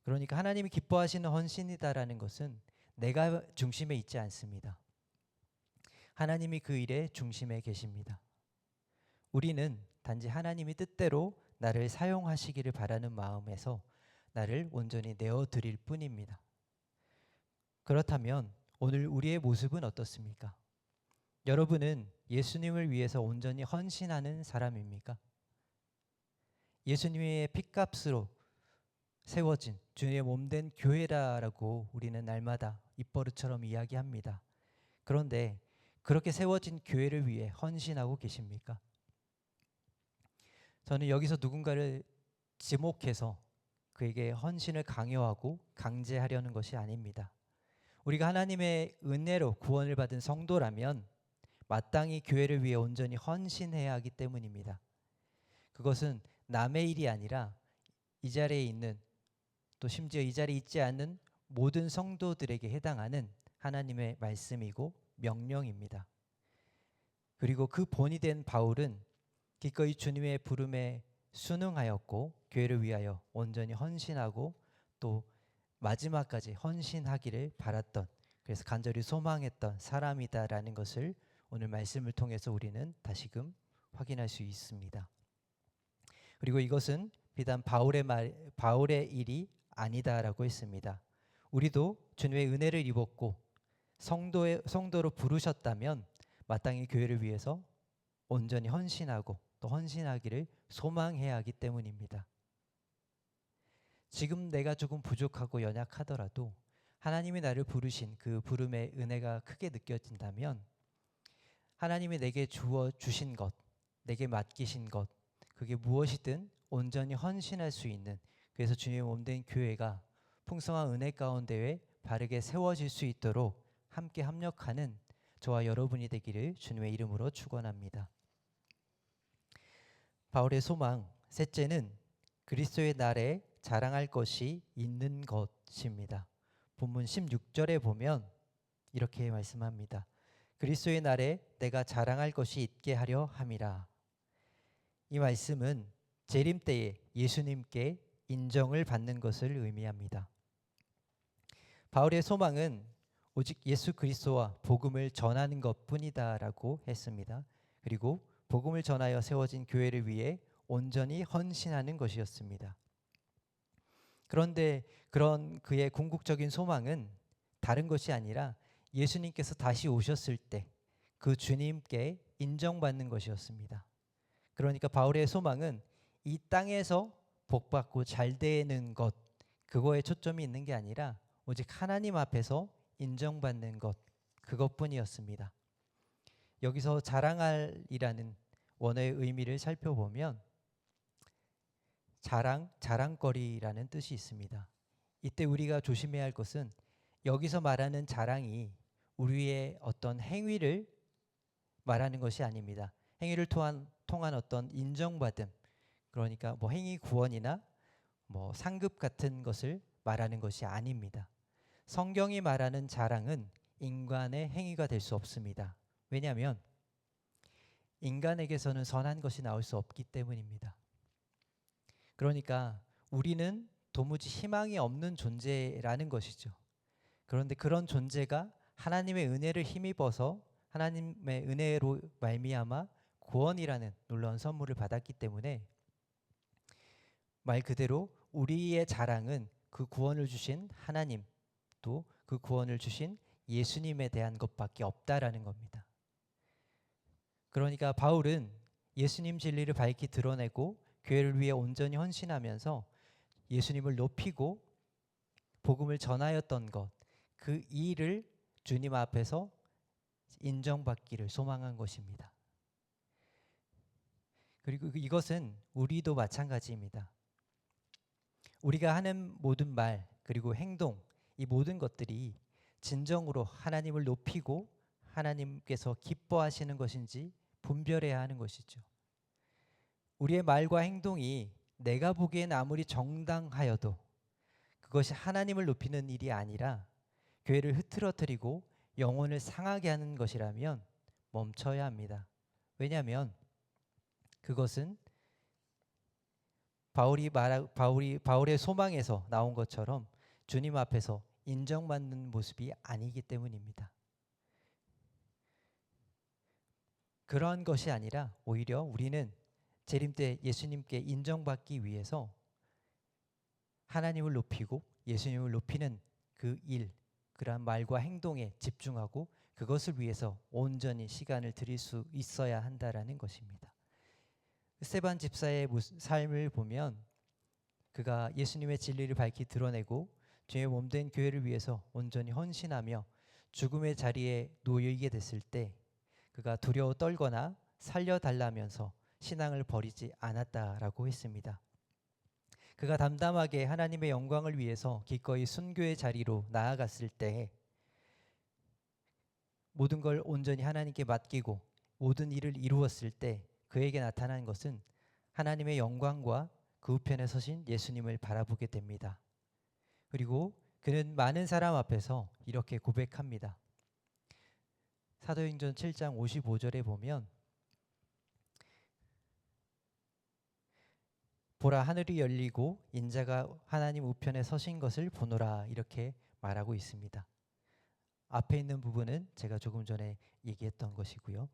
그러니까 하나님이 기뻐하시는 헌신이다라는 것은 내가 중심에 있지 않습니다. 하나님이 그 일의 중심에 계십니다. 우리는 단지 하나님이 뜻대로 나를 사용하시기를 바라는 마음에서 나를 온전히 내어드릴 뿐입니다. 그렇다면 오늘 우리의 모습은 어떻습니까? 여러분은 예수님을 위해서 온전히 헌신하는 사람입니까? 예수님의 핏값으로 세워진 주님의 몸된 교회라고 우리는 날마다 입버릇처럼 이야기합니다. 그런데 그렇게 세워진 교회를 위해 헌신하고 계십니까? 저는 여기서 누군가를 지목해서 그에게 헌신을 강요하고 강제하려는 것이 아닙니다. 우리가 하나님의 은혜로 구원을 받은 성도라면 마땅히 교회를 위해 온전히 헌신해야 하기 때문입니다. 그것은 남의 일이 아니라 이 자리에 있는 또 심지어 이 자리에 있지 않는 모든 성도들에게 해당하는 하나님의 말씀이고 명령입니다. 그리고 그 본이 된 바울은 기꺼이 주님의 부름에 순응하였고 교회를 위하여 온전히 헌신하고 또 마지막까지 헌신하기를 바랐던, 그래서 간절히 소망했던 사람이다라는 것을 오늘 말씀을 통해서 우리는 다시금 확인할 수 있습니다. 그리고 이것은 비단 바울의 일이 아니다라고 했습니다. 우리도 주님의 은혜를 입었고 성도로 부르셨다면 마땅히 교회를 위해서 온전히 헌신하고 또 헌신하기를 소망해야 하기 때문입니다. 지금 내가 조금 부족하고 연약하더라도 하나님이 나를 부르신 그 부름의 은혜가 크게 느껴진다면 하나님이 내게 주신 것, 내게 맡기신 것, 그게 무엇이든 온전히 헌신할 수 있는, 그래서 주님의 몸된 교회가 풍성한 은혜 가운데에 바르게 세워질 수 있도록 함께 합력하는 저와 여러분이 되기를 주님의 이름으로 축원합니다. 바울의 소망, 셋째는 그리스도의 날에 자랑할 것이 있는 것입니다. 본문 16절에 보면 이렇게 말씀합니다. 그리스도의 날에 내가 자랑할 것이 있게 하려 함이라. 이 말씀은 재림 때에 예수님께 인정을 받는 것을 의미합니다. 바울의 소망은 오직 예수 그리스도와 복음을 전하는 것뿐이다라고 했습니다. 그리고 복음을 전하여 세워진 교회를 위해 온전히 헌신하는 것이었습니다. 그런데 그런 그의 궁극적인 소망은 다른 것이 아니라 예수님께서 다시 오셨을 때 그 주님께 인정받는 것이었습니다. 그러니까 바울의 소망은 이 땅에서 복받고 잘 되는 것, 그거에 초점이 있는 게 아니라 오직 하나님 앞에서 인정받는 것, 그것뿐이었습니다. 여기서 자랑할이라는 원어의 의미를 살펴보면 자랑거리라는 뜻이 있습니다. 이때 우리가 조심해야 할 것은 여기서 말하는 자랑이 우리의 어떤 행위를 말하는 것이 아닙니다. 행위를 통한 어떤 인정받음, 그러니까 뭐 행위 구원이나 뭐 상급 같은 것을 말하는 것이 아닙니다. 성경이 말하는 자랑은 인간의 행위가 될 수 없습니다. 왜냐하면 인간에게서는 선한 것이 나올 수 없기 때문입니다. 그러니까 우리는 도무지 희망이 없는 존재라는 것이죠. 그런데 그런 존재가 하나님의 은혜를 힘입어서 하나님의 은혜로 말미암아 구원이라는 놀라운 선물을 받았기 때문에 말 그대로 우리의 자랑은 그 구원을 주신 하나님, 또 그 구원을 주신 예수님에 대한 것밖에 없다라는 겁니다. 그러니까 바울은 예수님 진리를 밝히 드러내고 교회를 위해 온전히 헌신하면서 예수님을 높이고 복음을 전하였던 것, 그 일을 주님 앞에서 인정받기를 소망한 것입니다. 그리고 이것은 우리도 마찬가지입니다. 우리가 하는 모든 말 그리고 행동, 이 모든 것들이 진정으로 하나님을 높이고 하나님께서 기뻐하시는 것인지 분별해야 하는 것이죠. 우리의 말과 행동이 내가 보기엔 아무리 정당하여도 그것이 하나님을 높이는 일이 아니라 교회를 흐트러뜨리고 영혼을 상하게 하는 것이라면 멈춰야 합니다. 왜냐하면 그것은 바울의 소망에서 나온 것처럼 주님 앞에서 인정받는 모습이 아니기 때문입니다. 그러한 것이 아니라 오히려 우리는 재림 때 예수님께 인정받기 위해서 하나님을 높이고 예수님을 높이는 그 일, 그러한 말과 행동에 집중하고 그것을 위해서 온전히 시간을 드릴 수 있어야 한다라는 것입니다. 스데반 집사의 삶을 보면 그가 예수님의 진리를 밝히 드러내고 주의 몸된 교회를 위해서 온전히 헌신하며 죽음의 자리에 놓이게 됐을 때 그가 두려워 떨거나 살려달라면서 신앙을 버리지 않았다라고 했습니다. 그가 담담하게 하나님의 영광을 위해서 기꺼이 순교의 자리로 나아갔을 때 모든 걸 온전히 하나님께 맡기고 모든 일을 이루었을 때 그에게 나타난 것은 하나님의 영광과 그 우편에 서신 예수님을 바라보게 됩니다. 그리고 그는 많은 사람 앞에서 이렇게 고백합니다. 사도행전 7장 55절에 보면 보라 하늘이 열리고 인자가 하나님 우편에 서신 것을 보노라 이렇게 말하고 있습니다. 앞에 있는 부분은 제가 조금 전에 얘기했던 것이고요.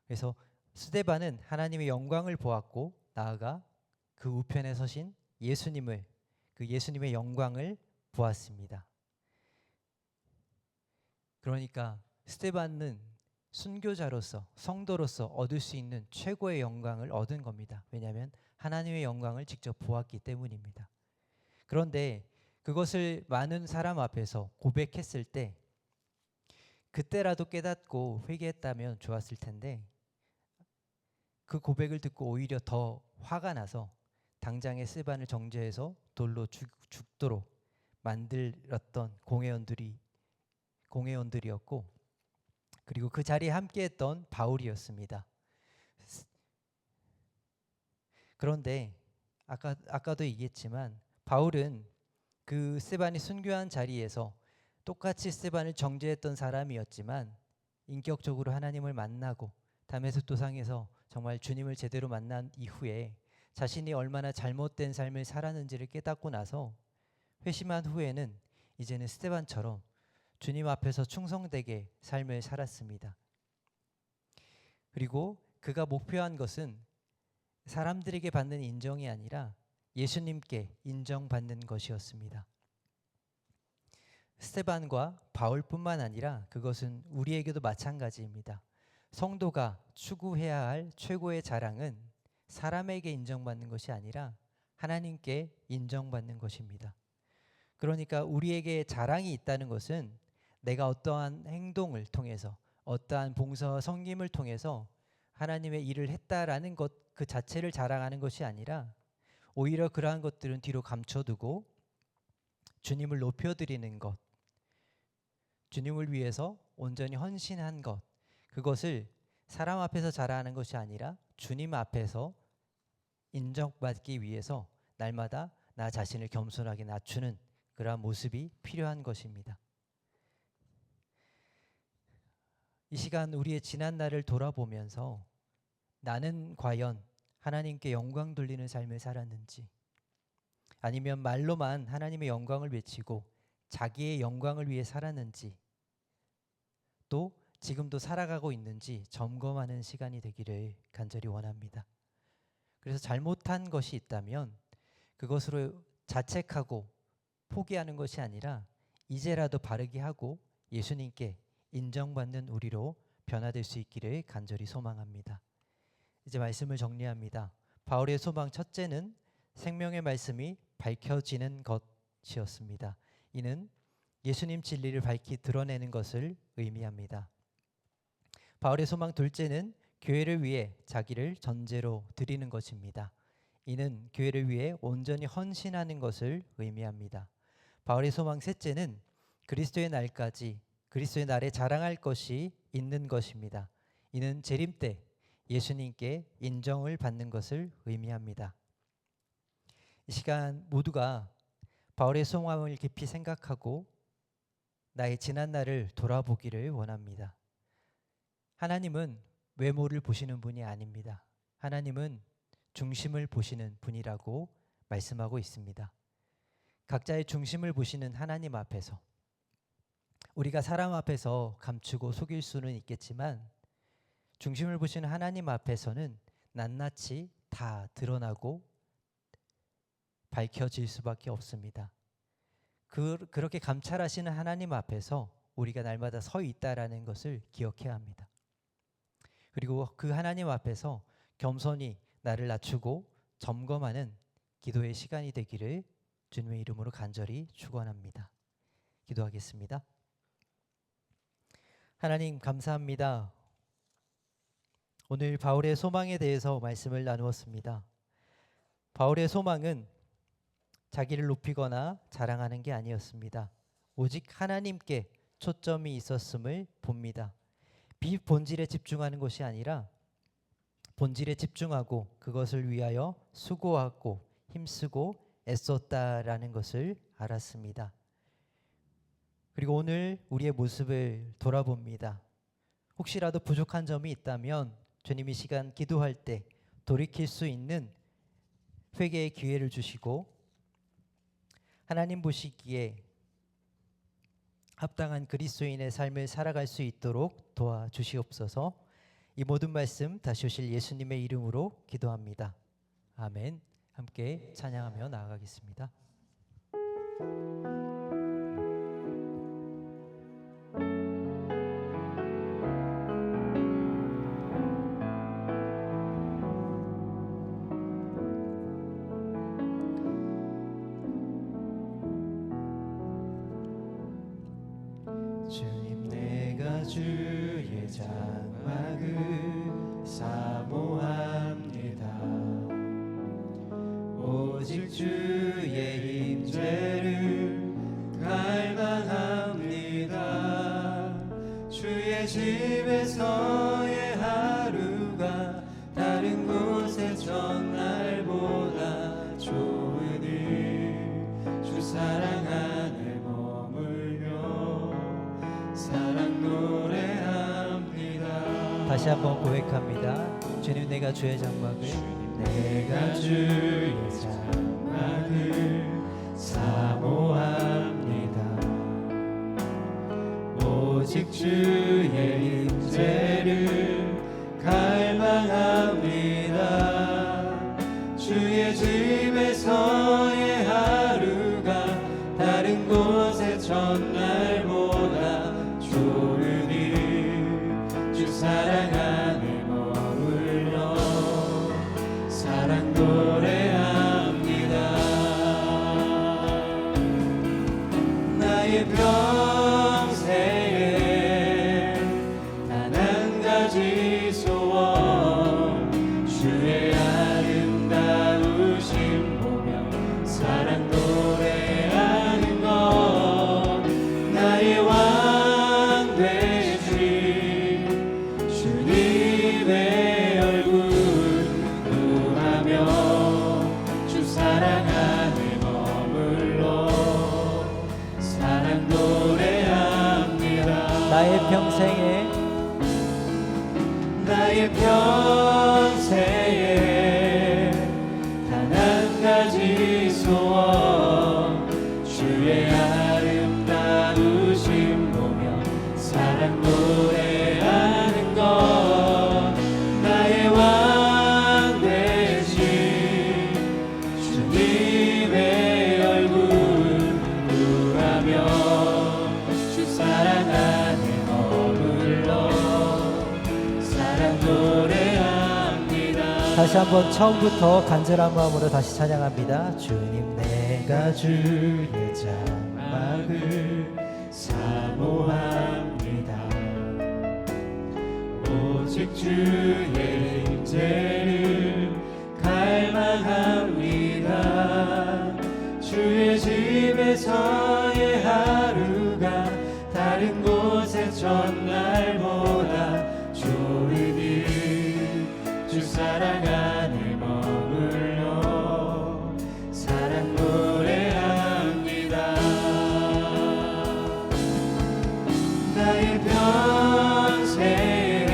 그래서 스데반은 하나님의 영광을 보았고 나아가 그 우편에 서신 예수님을, 그 예수님의 영광을 보았습니다. 그러니까 스데반은 순교자로서 성도로서 얻을 수 있는 최고의 영광을 얻은 겁니다. 왜냐하면 하나님의 영광을 직접 보았기 때문입니다. 그런데 그것을 많은 사람 앞에서 고백했을 때 그때라도 깨닫고 회개했다면 좋았을 텐데 그 고백을 듣고 오히려 더 화가 나서 당장에 스데반을 정죄해서 돌로 죽도록 만들었던 공회원들이었고 그리고 그 자리에 함께했던 바울이었습니다. 그런데 아까도 얘기했지만 바울은 그 스데반이 순교한 자리에서 똑같이 스데반을 정죄했던 사람이었지만 인격적으로 하나님을 만나고 다메섹 도상에서 정말 주님을 제대로 만난 이후에 자신이 얼마나 잘못된 삶을 살았는지를 깨닫고 나서 회심한 후에는 이제는 스데반처럼 주님 앞에서 충성되게 삶을 살았습니다. 그리고 그가 목표한 것은 사람들에게 받는 인정이 아니라 예수님께 인정받는 것이었습니다. 스데반과 바울뿐만 아니라 그것은 우리에게도 마찬가지입니다. 성도가 추구해야 할 최고의 자랑은 사람에게 인정받는 것이 아니라 하나님께 인정받는 것입니다. 그러니까 우리에게 자랑이 있다는 것은 내가 어떠한 행동을 통해서 어떠한 봉사와 섬김을 통해서 하나님의 일을 했다라는 것 그 자체를 자랑하는 것이 아니라 오히려 그러한 것들은 뒤로 감춰두고 주님을 높여드리는 것, 주님을 위해서 온전히 헌신한 것, 그것을 사람 앞에서 자랑하는 것이 아니라 주님 앞에서 인정받기 위해서 날마다 나 자신을 겸손하게 낮추는 그러한 모습이 필요한 것입니다. 이 시간 우리의 지난 날을 돌아보면서 나는 과연 하나님께 영광 돌리는 삶을 살았는지, 아니면 말로만 하나님의 영광을 외치고 자기의 영광을 위해 살았는지, 또 지금도 살아가고 있는지 점검하는 시간이 되기를 간절히 원합니다. 그래서 잘못한 것이 있다면 그것으로 자책하고 포기하는 것이 아니라 이제라도 바르게 하고 예수님께 인정받는 우리로 변화될 수 있기를 간절히 소망합니다. 이제 말씀을 정리합니다. 바울의 소망 첫째는 생명의 말씀이 밝혀지는 것이었습니다. 이는 예수님 진리를 밝히 드러내는 것을 의미합니다. 바울의 소망 둘째는 교회를 위해 자기를 전제로 드리는 것입니다. 이는 교회를 위해 온전히 헌신하는 것을 의미합니다. 바울의 소망 셋째는 그리스도의 날까지 그리스도의 날에 자랑할 것이 있는 것입니다. 이는 재림 때 예수님께 인정을 받는 것을 의미합니다. 이 시간 모두가 바울의 소망을 깊이 생각하고 나의 지난 날을 돌아보기를 원합니다. 하나님은 외모를 보시는 분이 아닙니다. 하나님은 중심을 보시는 분이라고 말씀하고 있습니다. 각자의 중심을 보시는 하나님 앞에서 우리가 사람 앞에서 감추고 속일 수는 있겠지만 중심을 보시는 하나님 앞에서는 낱낱이 다 드러나고 밝혀질 수밖에 없습니다. 그렇게 감찰하시는 하나님 앞에서 우리가 날마다 서 있다라는 것을 기억해야 합니다. 그리고 그 하나님 앞에서 겸손히 나를 낮추고 점검하는 기도의 시간이 되기를 주님의 이름으로 간절히 축원합니다. 기도하겠습니다. 하나님 감사합니다. 오늘 바울의 소망에 대해서 말씀을 나누었습니다. 바울의 소망은 자기를 높이거나 자랑하는 게 아니었습니다. 오직 하나님께 초점이 있었음을 봅니다. 비본질에 집중하는 것이 아니라 본질에 집중하고 그것을 위하여 수고하고 힘쓰고 애썼다라는 것을 알았습니다. 그리고 오늘 우리의 모습을 돌아봅니다. 혹시라도 부족한 점이 있다면 주님 이 시간 기도할 때 돌이킬 수 있는 회개의 기회를 주시고 하나님 보시기에 합당한 그리스도인의 삶을 살아갈 수 있도록 도와주시옵소서. 이 모든 말씀 다시 오실 예수님의 이름으로 기도합니다. 아멘. 함께 찬양하며 나아가겠습니다. 주님 내가 주의 장막을 사모합니다. 오직 주의 임재를 갈망합니다. 주의 집에서의 하루가 다른 곳의 전날보다 좋으니 주 사랑 안에 머물며 사랑 노래합니다. 다시 한번 고백합니다. 주님 내가 주의 장막을 내가 주의 장막을 사모합니다. 오직 주의 임재를 갈망합니다. 주의 집에서의 하루가 다른 곳의 첫날보다 좋으니 주 사랑 안에 머물러 사랑 노래합니다. 나의 평생에 단 한 가지 소원 주의 아름다우심 보며 사랑 노래하는 것 나의 왕 되신 주님의 얼굴 구하며 주 사랑 안에 머물러 사랑 노래합니다. 나의 평생에 단 한 가지 소원 주의 아름다우심 보며 사랑 노래하는 것 나의 왕 되신 주님의 얼굴 구하며 주 사랑 안에 머물러 사랑 노래합니다. 다시 한번 처음부터 간절한 마음으로 다시 찬양합니다. 주님 내가 주의 장막을 사모합니다. 오직 주의 임재를 갈망합니다. 주의 집에서의 하루가 다른 곳의 첫날보다 좋으니 주 사랑 안에 머물러 사랑 노래합니다. 나의 평생에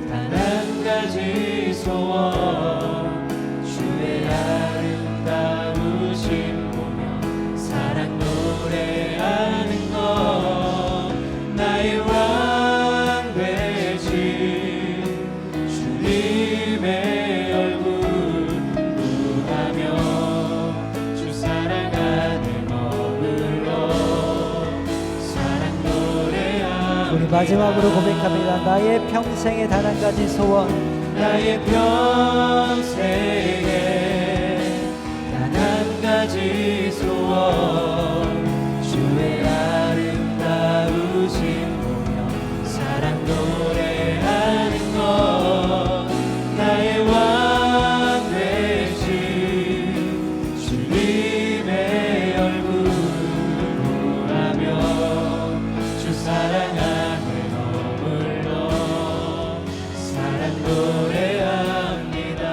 단 한 가지 소원 주의 아름다우심 보며 사랑 노래하는 것 나의 왕 되신 주님의 얼굴 구하며 주 사랑 안에 머물러 사랑 노래합니다. 우리 마지막으로 고백합니다. 나의 평생에 단 한 가지 소원 나의 평생에 단 한 가지 소원 주의 아름다우심 보며 사랑 노래하는 것 나의 왕 되신 주님의 얼굴 구하며 주 사랑 안에 머물러 사랑 노래합니다.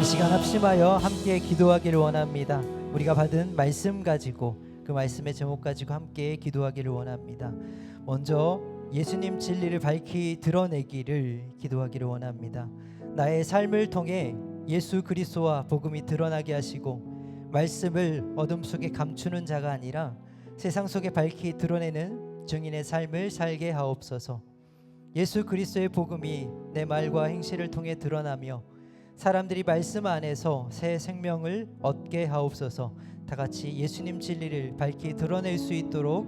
이 시간 합심하여 함께 기도하기를 원합니다. 우리가 받은 말씀 가지고 그 말씀의 제목 가지고 함께 기도하기를 원합니다. 먼저 예수님 진리를 밝히 드러내기를 기도하기를 원합니다. 나의 삶을 통해 예수 그리스도와 복음이 드러나게 하시고 말씀을 어둠 속에 감추는 자가 아니라 세상 속에 밝히 드러내는 증인의 삶을 살게 하옵소서. 예수 그리스도의 복음이 내 말과 행실을 통해 드러나며 사람들이 말씀 안에서 새 생명을 얻게 하옵소서. 다 같이 예수님 진리를 밝히 드러낼 수 있도록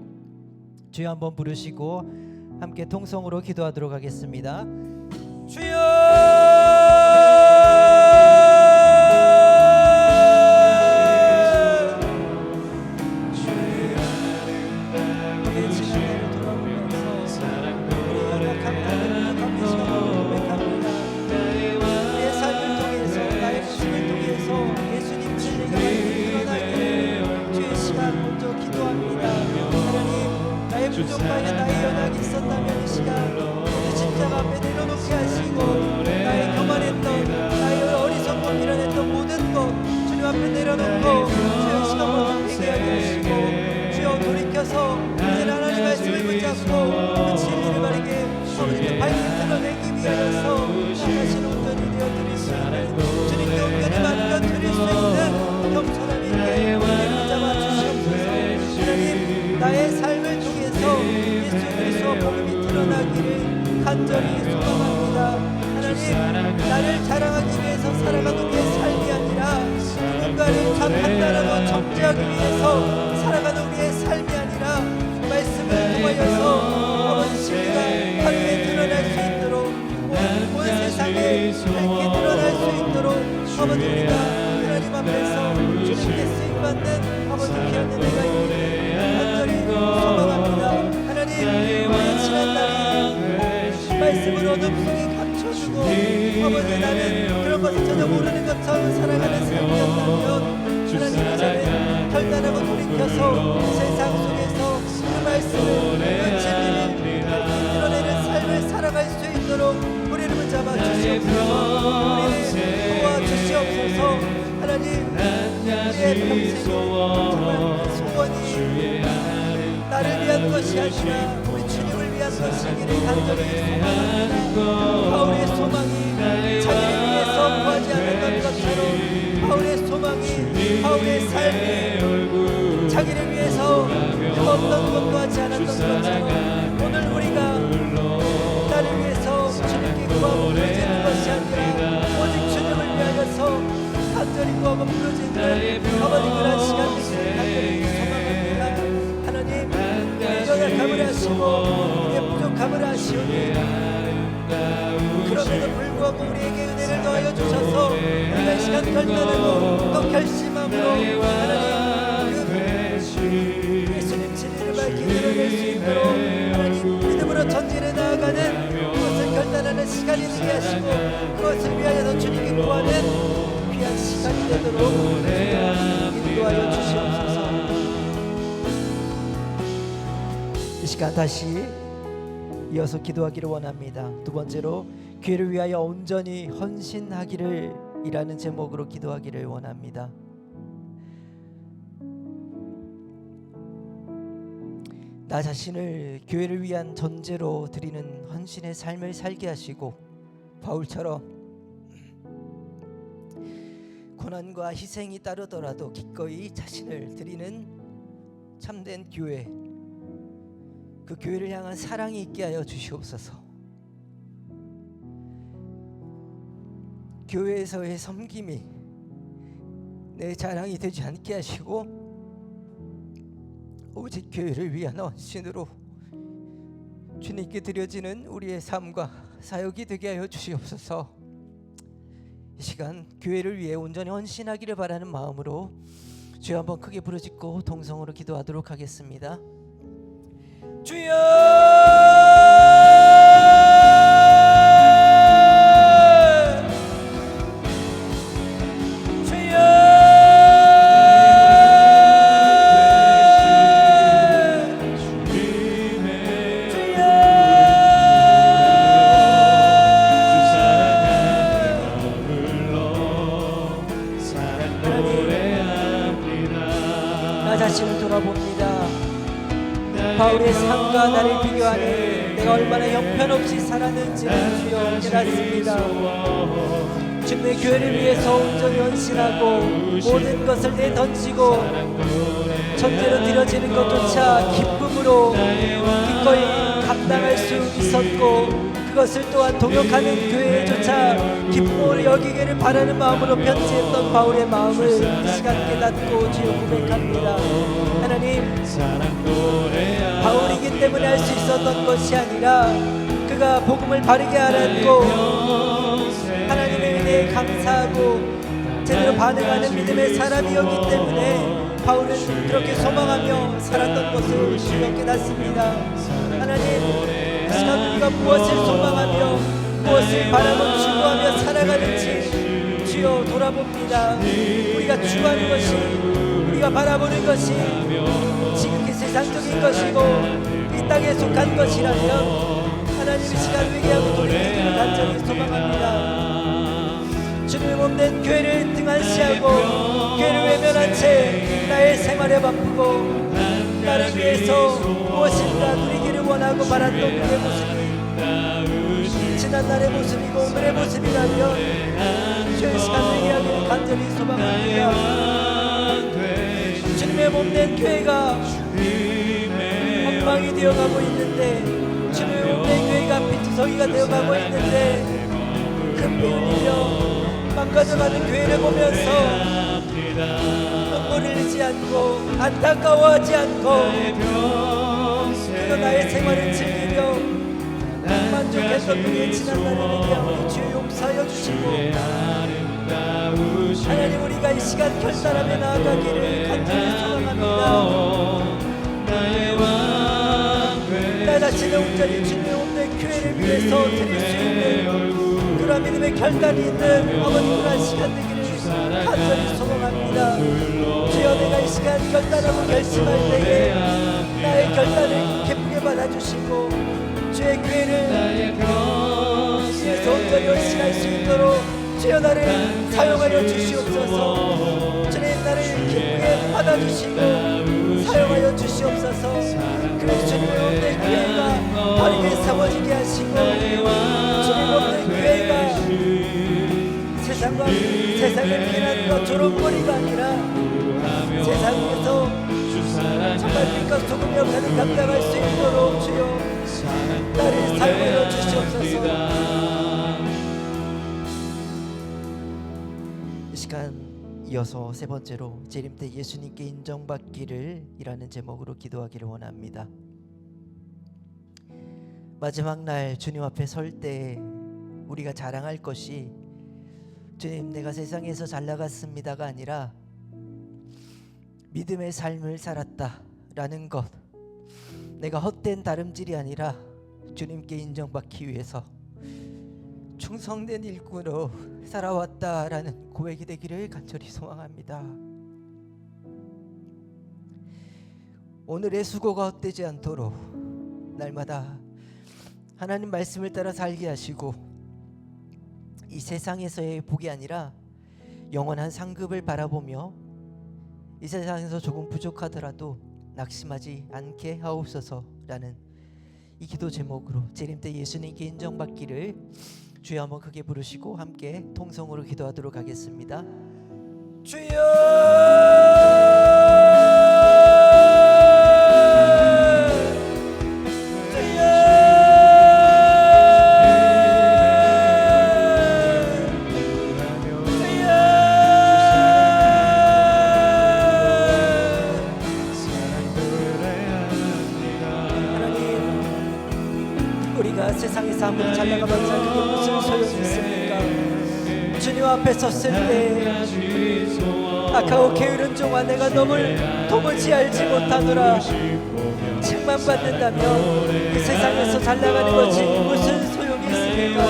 주여 한번 부르시고 함께 통성으로 기도하도록 하겠습니다. 주여! 부족하여 나의 연약이 있었다면 이 시간 우리 십자가 앞에 내려놓게 하시고 나의 교만했던 나의 어리석고 미련했던 모든 것 주님 앞에 내려놓고 주여 이 시간 모두 회개하게 하시고 주여 돌이켜서 이제 하나님 말씀을 붙잡고 그 진리를 바르게 아버지께 밝히 드러내기 위하여서 나가시는 온전히 되어 드리시고 위해서 예수 그리스도와 복음이 드러나기를 간절히 소망합니다. 하나님, 나를 자랑하기 위해서 살아가는 우리의 삶이 아니라 누군가를 판단하고 정죄하기 위해서 살아가는 우리의 삶이 아니라 말씀을 통하여서 아버지 진리가 하루에 드러날 수 있도록 온 세상에 밝게 드러날 수 있도록 아버지 우리가 하나님 앞에서 주님께 쓰임받는 아버지 귀한 은혜가 있기를 간절히 소망합니다. 하나님, 우리의 지난날이 말씀을 어둠 속에 감춰주고 아버지 나는 그런 것을 전혀 모르는 것처럼 살아가는 삶이었다면 하나님 이제는 결단하고 돌이켜서 세상 속에서 그 말씀을 그 진리를 드러내는 삶을 살아갈 수 있도록 우리를 붙잡아 주시옵소서. 우리를 도와주시옵소서. 하나님, 우리의 평생 정말 소원이 나를 위한 것이 아니라 우리 주님을 위한 것이기를 간절히 소망합니다. 바울의 소망이 자기를 위해서 구하지 않았던 것처럼 바울의 소망이 바울의 삶이 자기를 위해서 그 어떤 것도 하지 않았던 것처럼 오늘 우리가 나를 위해서 주님께 구하고 부르짖는 것이 아니라 오직 주님을 위하여서 간절히 구하고 부르짖는 아버지 그런 시간 되시길 간절히 소망합니다. 하나님, 우리의 연약함을 아시고 우리의 부족함을 아시오니 그럼에도 불구하고 우리에게 은혜를 더하여 주셔서 우리가 이 시간 결단하고 또 결심함으로 하나님 그 예수님 진리를 밝히 드러낼 수 있도록 하나님 믿음으로 전진해 나아가는 그것을 결단하는 시간이 되게 하시고 그것을 위하여서 주님께 구하는 귀한 시간이 되도록 인도하여 주시옵소서. 이 시간 다시 이어서 기도하기를 원합니다. 두 번째로 교회를 위하여 온전히 헌신하기를 이라는 제목으로 기도하기를 원합니다. 나 자신을 교회를 위한 전제로 드리는 헌신의 삶을 살게 하시고 바울처럼 고난과 희생이 따르더라도 기꺼이 자신을 드리는 참된 교회, 그 교회를 향한 사랑이 있게 하여 주시옵소서. 교회에서의 섬김이 내 자랑이 되지 않게 하시고 오직 교회를 위한 헌신으로 주님께 드려지는 우리의 삶과 사역이 되게 하여 주시옵소서. 이 시간 교회를 위해 온전히 헌신하기를 바라는 마음으로 주여 한번 크게 부르짖고 동성으로 기도하도록 하겠습니다. 주여, 나 자신을 돌아봅니다. 바울의 삶과 나를 비교하니 내가 얼마나 형편없이 살았는지를 주여 깨닫습니다. 주님의 교회를 위해서 온전히 헌신하고 모든 것을 내던지고 전제로 드려지는 것조차 기쁨으로 기꺼이 감당할 수 있었고 그것을 또한 동역하는 교회조차 기쁨으로 여기기를 바라는 마음으로 편지했던 바울의 마음을 이 시간 깨닫고 주여 고백합니다. 하나님, 바울이기 때문에 할 수 있었던 것이 아니라 그가 복음을 바르게 알았고 하나님의 은혜에 감사하고 제대로 반응하는 믿음의 사람이었기 때문에 바울은 그렇게 소망하며 살았던 것을 주여 깨닫습니다. 하나님, 이 시간 우리가 무엇을 소망하며 무엇을 바라고 추구하며 살아가는지 주여 돌아봅니다. 우리가 추구하는 것이, 우리가 바라보는 것이 지극히 세상적인 것이고 이 땅에 속한 것이라면 하나님 이 시간 회개하고 돌이키기를 간절히 소망합니다. 주님의 몸된 교회를 등한시하고 교회를 외면한 채 나의 생활에 바쁘고 나를 위해서 무엇인가 누리기를 원하고 바랐던 우리의 모습이 지난날의 모습이고 오늘의 모습이라면 주의 시간 회개하기를 간절히 소망합니다. 주님의 몸된 교회가 정말 엉망이 되어가고 있는데 주님 내 교회가 피투성이가 되어가고 있는데 금비 흘리며 망가져가는 교회를 보면서 눈물을 흘리지 않고 안타까워하지 않고 그저 나의 생활을 즐기며 만족했던 그의 지난 날을 얘기하오니 주여 용서하여 주시고 하나님 우리가 이 시간 결단하며 나아가기를 간절히 소망합니다. 나 자신의 온전히 주님의 온대 교회를 위해서 드릴 수 있는 그런 믿음의 결단이 있는 어머니 그런 시간 되기를 간절히 소망합니다. 주여 내가 이 시간 결단하고 결심할 때에 나의 결단을 기쁘게 받아주시고 주의 교회를 위해서 온전히 헌신할 수 있도록 주여 나를 사용하여 주시옵소서. 주님 나를 기쁘게 받아주시고 사용하여 주시옵소서. 그래서 주님의 온대 교회가 바르게 세워지게 하시고 주님 없는 교회가 세상을 비난과 조롱거리가 아니라 세상에서 정말 빛과 소금 역할을 감당할 수 있도록 주여 나를 사용하여 주시옵소서. 이 시간 이어서 세 번째로 재림 때 예수님께 인정받기를 이라는 제목으로 기도하기를 원합니다. 마지막 날 주님 앞에 설 때 우리가 자랑할 것이 주님 내가 세상에서 잘 나갔습니다가 아니라 믿음의 삶을 살았다라는 것, 내가 헛된 다름질이 아니라 주님께 인정받기 위해서 충성된 일꾼으로 살아왔다라는 고백이 되기를 간절히 소망합니다. 오늘의 수고가 헛되지 않도록 날마다 하나님 말씀을 따라 살게 하시고 이 세상에서의 복이 아니라 영원한 상급을 바라보며 이 세상에서 조금 부족하더라도 낙심하지 않게 하옵소서라는 이 기도 제목으로 재림 때 예수님께 인정받기를 주여 한번 크게 부르시고 함께 통성으로 기도하도록 하겠습니다. 세상에서 아무리 잘 나가봤자 그게 무슨 소용이 있습니까? 주님 앞에 섰을 때 악하고 게으른 종아 내가 너를 도무지 알지 못하노라 칭찬받는다면 이 세상에서 잘 나가는 것이 무슨 소용이 있습니까?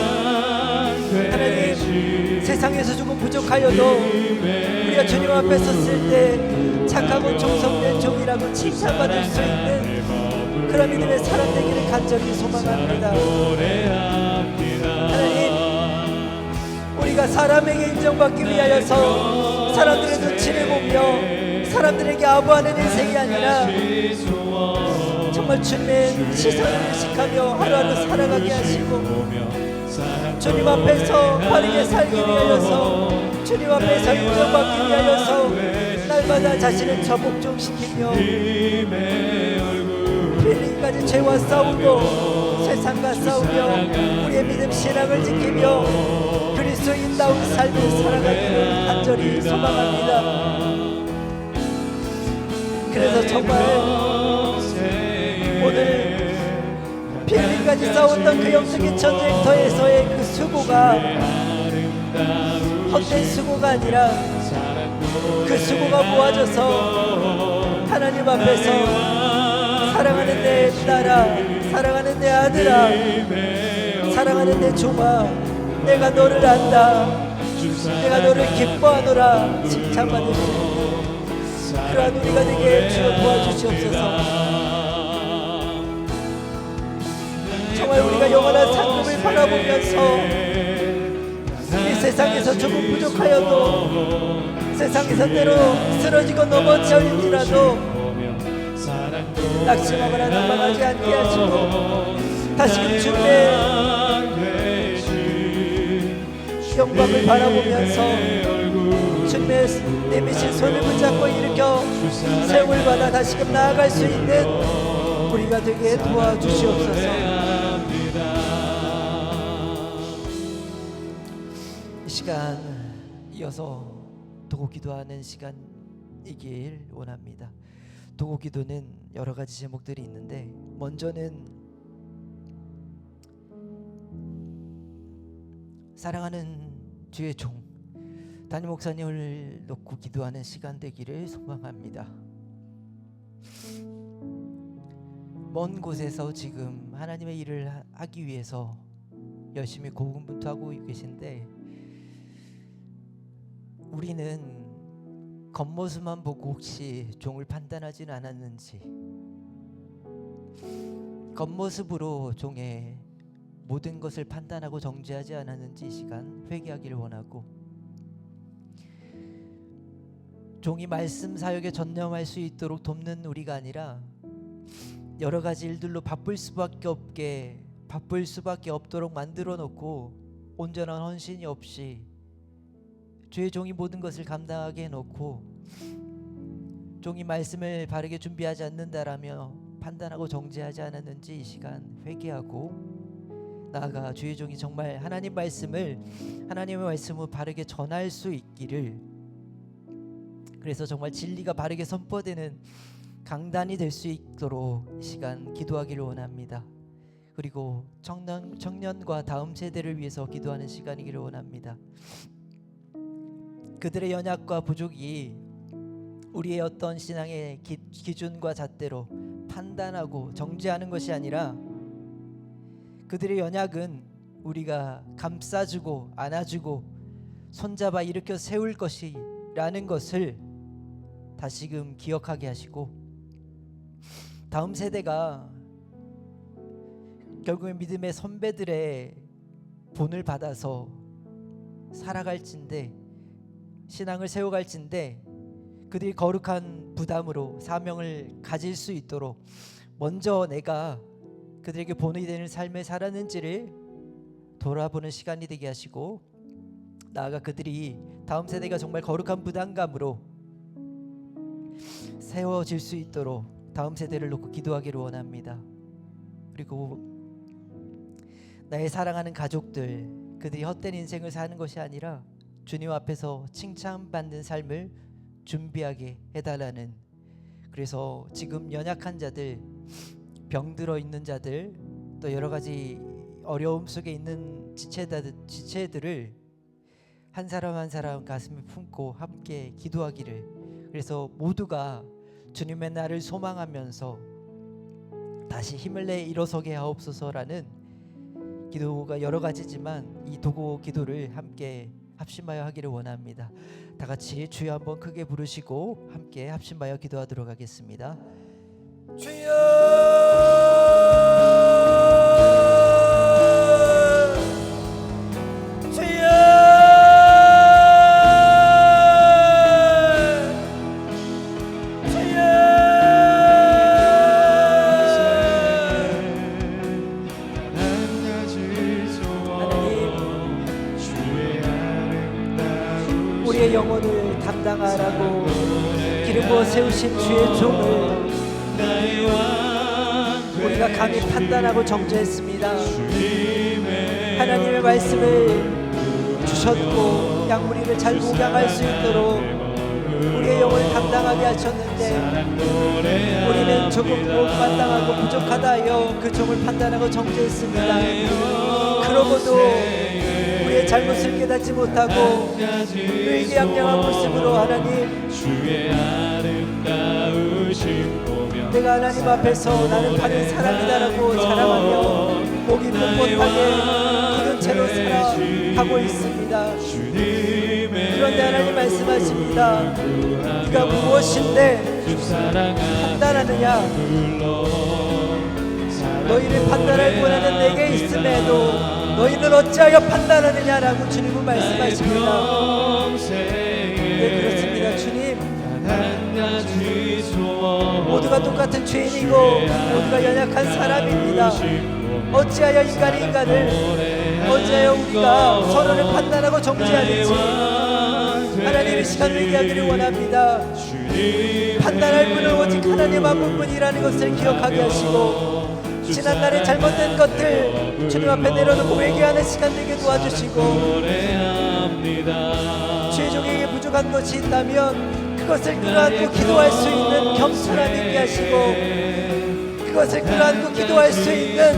하나님 세상에서 조금 부족하여도 우리가 주님 앞에 섰을 때 착하고忠성된 종이라고 칭찬받을 수 있는 그런 믿음의 사람 되기를 간절히 소망합니다. 하나님 우리가 사람에게 인정받기 위하여서 사람들의 눈치를 보며 사람들에게 아부하는 인생이 아니라 정말 주님의 시선을 의식하며 하루하루 살아가게 하시고 주님 앞에서 바르게 살기 위하여서 주님 앞에서 인정받기 위하여서 날마다 자신을 저복종시키며 빌리까지 죄와 싸우고 세상과 싸우며 우리의 믿음 신앙을 지키며 그리스도인다운 삶을 살아가기를 간절히 소망합니다. 그래서 정말 오늘 빌리까지 싸웠던 그 영적인 전쟁터에서의 그 수고가 헛된 수고가 아니라 그 수고가 모아져서 하나님 앞에서 사랑하는 내 딸아, 사랑하는 내 아들아, 사랑하는 내 종아, 내가 너를 안다, 내가 너를 기뻐하노라 칭찬받을 수 있는 그러한 우리가 되게 주여 도와주시옵소서. 정말 우리가 영원한 상급을 바라보면서 이 세상에서 조금 부족하여도 세상에서 때로 쓰러지고 넘어질지라도 낙심하거나 낙망하지 않게 하시고 다시금 주님의 영광을 바라보면서 주님의 내미신 손을 붙잡고 일으켜 세움을 받아 다시금 나아갈 수 있는 우리가 되게 도와주시옵소서. 이 시간 이어서 도고 기도하는 시간이길 원합니다. 도고 기도는 여러 가지 제목들이 있는데, 먼저는 사랑하는 주의 종 담임 목사님을 놓고 기도하는 시간 되기를 소망합니다. 먼 곳에서 지금 하나님의 일을 하기 위해서 열심히 고군분투하고 계신데, 우리는 겉모습만 보고 혹시 종을 판단하지는 않았는지, 겉모습으로 종의 모든 것을 판단하고 정죄하지 않았는지 이 시간 회개하기를 원하고, 종이 말씀 사역에 전념할 수 있도록 돕는 우리가 아니라 여러 가지 일들로 바쁠 수밖에 없도록 만들어 놓고 온전한 헌신이 없이 주의 종이 모든 것을 감당하게 해놓고 종이 말씀을 바르게 준비하지 않는다라며 판단하고 정죄하지 않았는지 이 시간 회개하고, 나아가 주의 종이 정말 하나님의 말씀을 바르게 전할 수 있기를, 그래서 정말 진리가 바르게 선포되는 강단이 될 수 있도록 이 시간 기도하기를 원합니다. 그리고 청년과 다음 세대를 위해서 기도하는 시간이기를 원합니다. 그들의 연약과 부족이 우리의 어떤 신앙의 기준과 잣대로 판단하고 정죄하는 것이 아니라, 그들의 연약은 우리가 감싸주고 안아주고 손잡아 일으켜 세울 것이라는 것을 다시금 기억하게 하시고, 다음 세대가 결국엔 믿음의 선배들의 본을 받아서 살아갈진데, 신앙을 세워갈진데, 그들이 거룩한 부담으로 사명을 가질 수 있도록 먼저 내가 그들에게 본이 되는 삶을 살았는지를 돌아보는 시간이 되게 하시고, 나아가 그들이 다음 세대가 정말 거룩한 부담감으로 세워질 수 있도록 다음 세대를 놓고 기도하기를 원합니다. 그리고 나의 사랑하는 가족들, 그들이 헛된 인생을 사는 것이 아니라 주님 앞에서 칭찬받는 삶을 준비하게 해달라는, 그래서 지금 연약한 자들, 병들어 있는 자들, 또 여러 가지 어려움 속에 있는 지체들을 한 사람 한 사람 가슴에 품고 함께 기도하기를, 그래서 모두가 주님의 날을 소망하면서 다시 힘을 내 일어서게 하옵소서라는 기도가 여러 가지지만, 이 도고 기도를 함께 합심하여 하기를 원합니다. 다 같이 주여 한번 크게 부르시고 함께 합심하여 기도하도록 하겠습니다. 주여, 주여, 주여. 하나님, 우리의 영혼을 담당하라고 기름 부어 세우신 주의 종을 우리가 감히 판단하고 정죄했습니다. 하나님의 말씀을 주셨고 양무리를 잘 목양할 수 있도록 우리의 영혼을 담당하게 하셨는데, 우리는 조금 못마땅하고 부족하다 하여 그 종을 판단하고 정죄했습니다. 그러고도 우리의 잘못을 깨닫지 못하고 우리에게 양양한 모습으로 하나님, 내가 하나님 앞에서 나는 바른 사람이다라고 자랑하며 목이 뻣뻣하게 굳은 채로 살아가고 있습니다. 그런데 하나님 말씀하십니다. 네가 무엇인데 판단하느냐? 너희를 판단할 권한은 내게 있음에도 너희는 어찌하여 판단하느냐라고 주님은 말씀하십니다. 네, 그렇습니다. 주님, 모두가 똑같은 죄인이고 모두가 연약한 사람입니다. 어찌하여 인간이 인간을, 어찌하여 우리가 서로를 판단하고 정죄하는지 하나님의 시간을 얘기하기를 원합니다. 판단할 분은 오직 하나님 한 분뿐이라는 것을 기억하게 하시고 지난날의 잘못된 것들 주님 앞에 내려놓고 회개하는 시간 되게 도와주시고 죄종에게 부족한 것이 있다면 그것을 끌어안고 기도할 수 있는 겸손함 있게 하시고 그것을 끌어안고 기도할 수 있는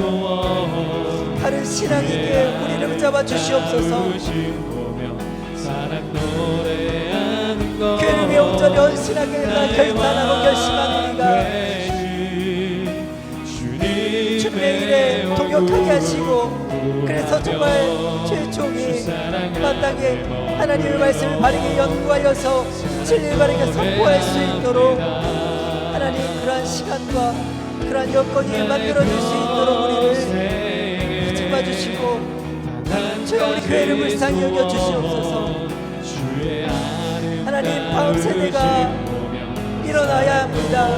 다른 신앙이게 우리를 붙잡아 주시옵소서. 교회를 위해 온전히 헌신하겠다 결단하고 결심한 우리가 주님의 일에 동역하게 하시고 그래서 정말 최종이 마땅히 하나님의 말씀을 바르게 연구하여서 진리를 바르게 선포할 수 있도록 하나님 그러한 시간과 그러한 여건이 만들어줄 수 있도록 우리를 붙잡아 주시고 주여 우리 교회를 불쌍히 여겨 주시옵소서. 하나님 다음 세대가 일어나야 합니다.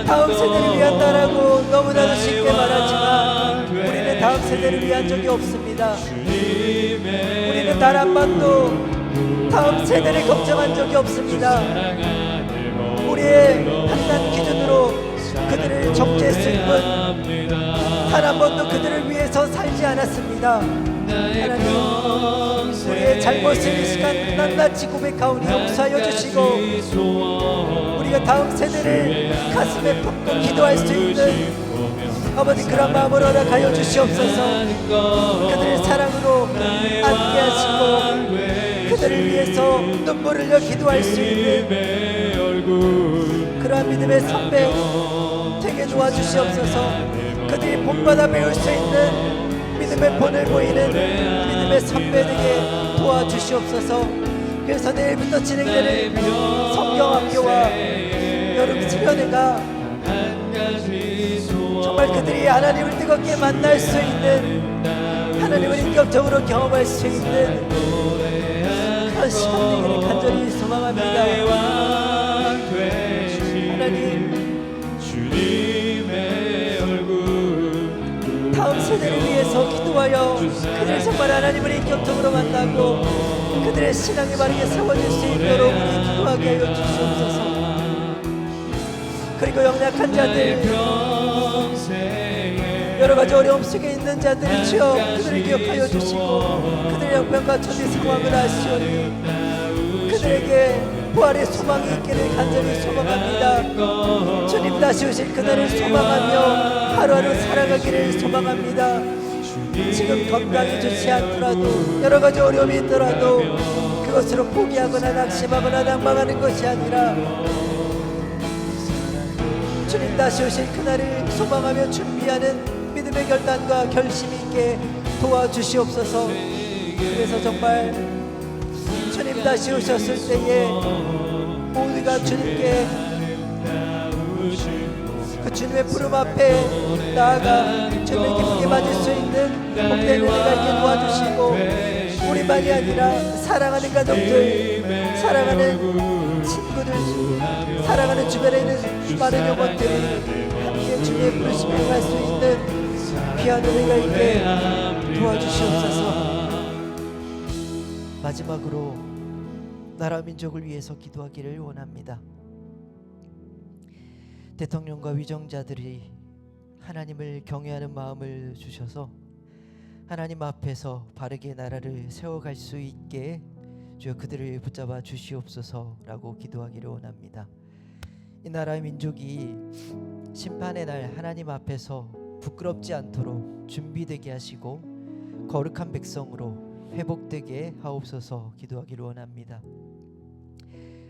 다음 세대를 위한다라고 너무나도 쉽게 말하지만 우리는 다음 세대를 위한 적이 없습니다. 우리는 단 한 번도 다음 세대를 걱정한 적이 없습니다. 우리의 판단 기준으로 그들을 정죄했을 뿐 단 한 번도 그들을 위해서 살지 않았습니다. 하나님 우리의 잘못을 이 시간 낱낱이 고백하오니 용서하여 주시고 우리가 다음 세대를 가슴에 품고 기도할 수 있는 아버지 그런 마음을 허락하여 주시옵소서. 그들의 사랑으로 안게 하시고 그들을 위해서 눈물을 흘려 기도할 수 있는 그러한 믿음의 선배 되게 도와주시옵소서. 그들이 본받아 배울 수 있는 믿음의 본을 보이는 믿음의 선배되게 도와주시옵소서. 그래서 내일부터 진행되는 성경학교와 여름 수련회가 정말 그들이 하나님을 뜨겁게 만날 수 있는 하나님을 인격적으로 경험할 수 있는 그런 시간 되기를 간절히 소망합니다. 하나님 다음 세대를 위해서 기도하여 그들 정말 하나님을 인격적으로 만나고 그들의 신앙이 바르게 세워질 수 있도록 우리 기도하게 하여 주시옵소서. 그리고 연약한 자들 여러가지 어려움 속에 있는 자들을 주여 그들을 기억하여 주시고 그들의 형편과 처지 상황을 아시오니 그들에게 부활의 소망이 있기를 간절히 소망합니다. 주님 다시 오실 그날을 소망하며 하루하루 살아가기를 소망합니다. 지금 건강이 좋지 않더라도 여러가지 어려움이 있더라도 그것으로 포기하거나 낙심하거나 낭망하는 것이 아니라 주님 다시 오실 그날을 소망하며 준비하는 믿음의 결단과 결심이 있게 도와주시옵소서. 그래서 정말 주님 다시 오셨을 때에 모두가 주님께 그 주님의 부름 앞에 나아가 주님을 기쁘게 맞을 수 있는 복된 은혜가 있게 도와주시고 우리만이 아니라 사랑하는 가족들, 사랑하는 친구들, 사랑하는 주변에 있는 많은 영혼들이 함께 주님의 부르심을 갈 수 있는 귀한 은혜가 있게 도와주시옵소서. 마지막으로 나라 민족을 위해서 기도하기를 원합니다. 대통령과 위정자들이 하나님을 경외하는 마음을 주셔서 하나님 앞에서 바르게 나라를 세워갈 수 있게 주여 그들을 붙잡아 주시옵소서라고 기도하기를 원합니다. 이 나라의 민족이 심판의 날 하나님 앞에서 부끄럽지 않도록 준비되게 하시고 거룩한 백성으로 회복되게 하옵소서 기도하기를 원합니다.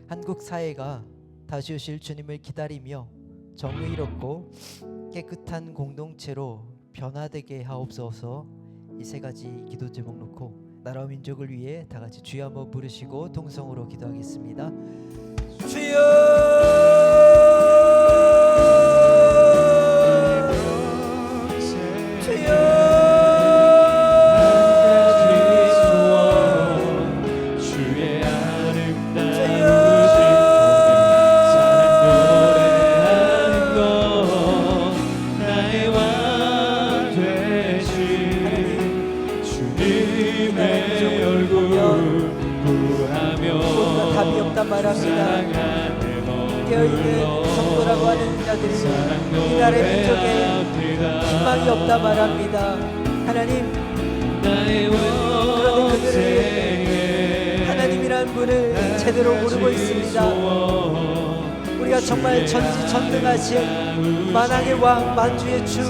한국 사회가 다시 오실 주님을 기다리며 정의롭고 깨끗한 공동체로 변화되게 하옵소서. 이 세 가지 기도 제목 놓고 나라와 민족을 위해 다 같이 주여 한번 부르시고 동성으로 기도하겠습니다. 주여 말합니다. 되어 있는 성도라고 하는 자들이 이 나라의 민족에 희망이 없다 말합니다. 하나님, 그런데 그들이 하나님이라는 분을 제대로 모르고 있습니다. 우리가 정말 전지전능하신 만왕의 왕 만주의 주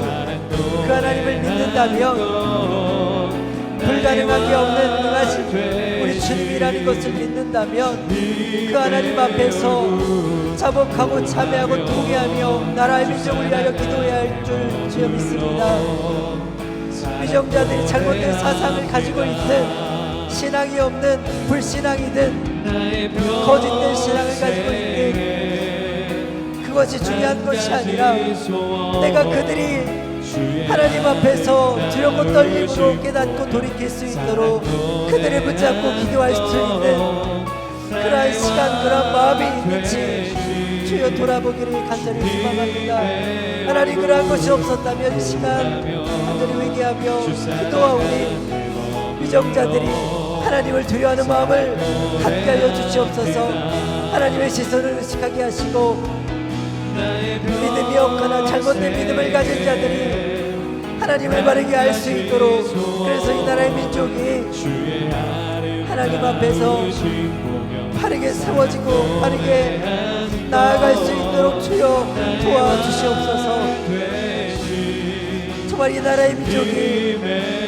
그 하나님을 믿는다면 불가능한 게 없는 능하신 우리 주님이라는 것을 믿는다면 그 하나님 앞에서 자복하고 참회하고 통회하며 나라의 민족을 위하여 기도해야 할 줄 주여 믿습니다. 위정자들이 잘못된 사상을 가지고 있든 신앙이 없는 불신앙이든 거짓된 신앙을 가지고 있든 그것이 중요한 것이 아니라 내가 그들이 하나님 앞에서 두렵고 떨림으로 깨닫고 돌이킬 수 있도록 그들을 붙잡고 기도할 수 있는 그러한 시간, 그러한 마음이 있는지 주여 돌아보기를 간절히 소망합니다. 하나님, 그러한 것이 없었다면 이 시간 간절히 회개하며 기도하오니 위정자들이 하나님을 두려워하는 마음을 갖게 하여 주시옵소서. 하나님의 시선을 의식하게 하시고 믿음이 없거나 잘못된 믿음을 가진 자들이 하나님을 바르게 알 수 있도록, 그래서 이 나라의 민족이 하나님 앞에서 바르게 세워지고 바르게 나아갈 수 있도록 주여 도와주시옵소서. 정말 이 나라의 민족이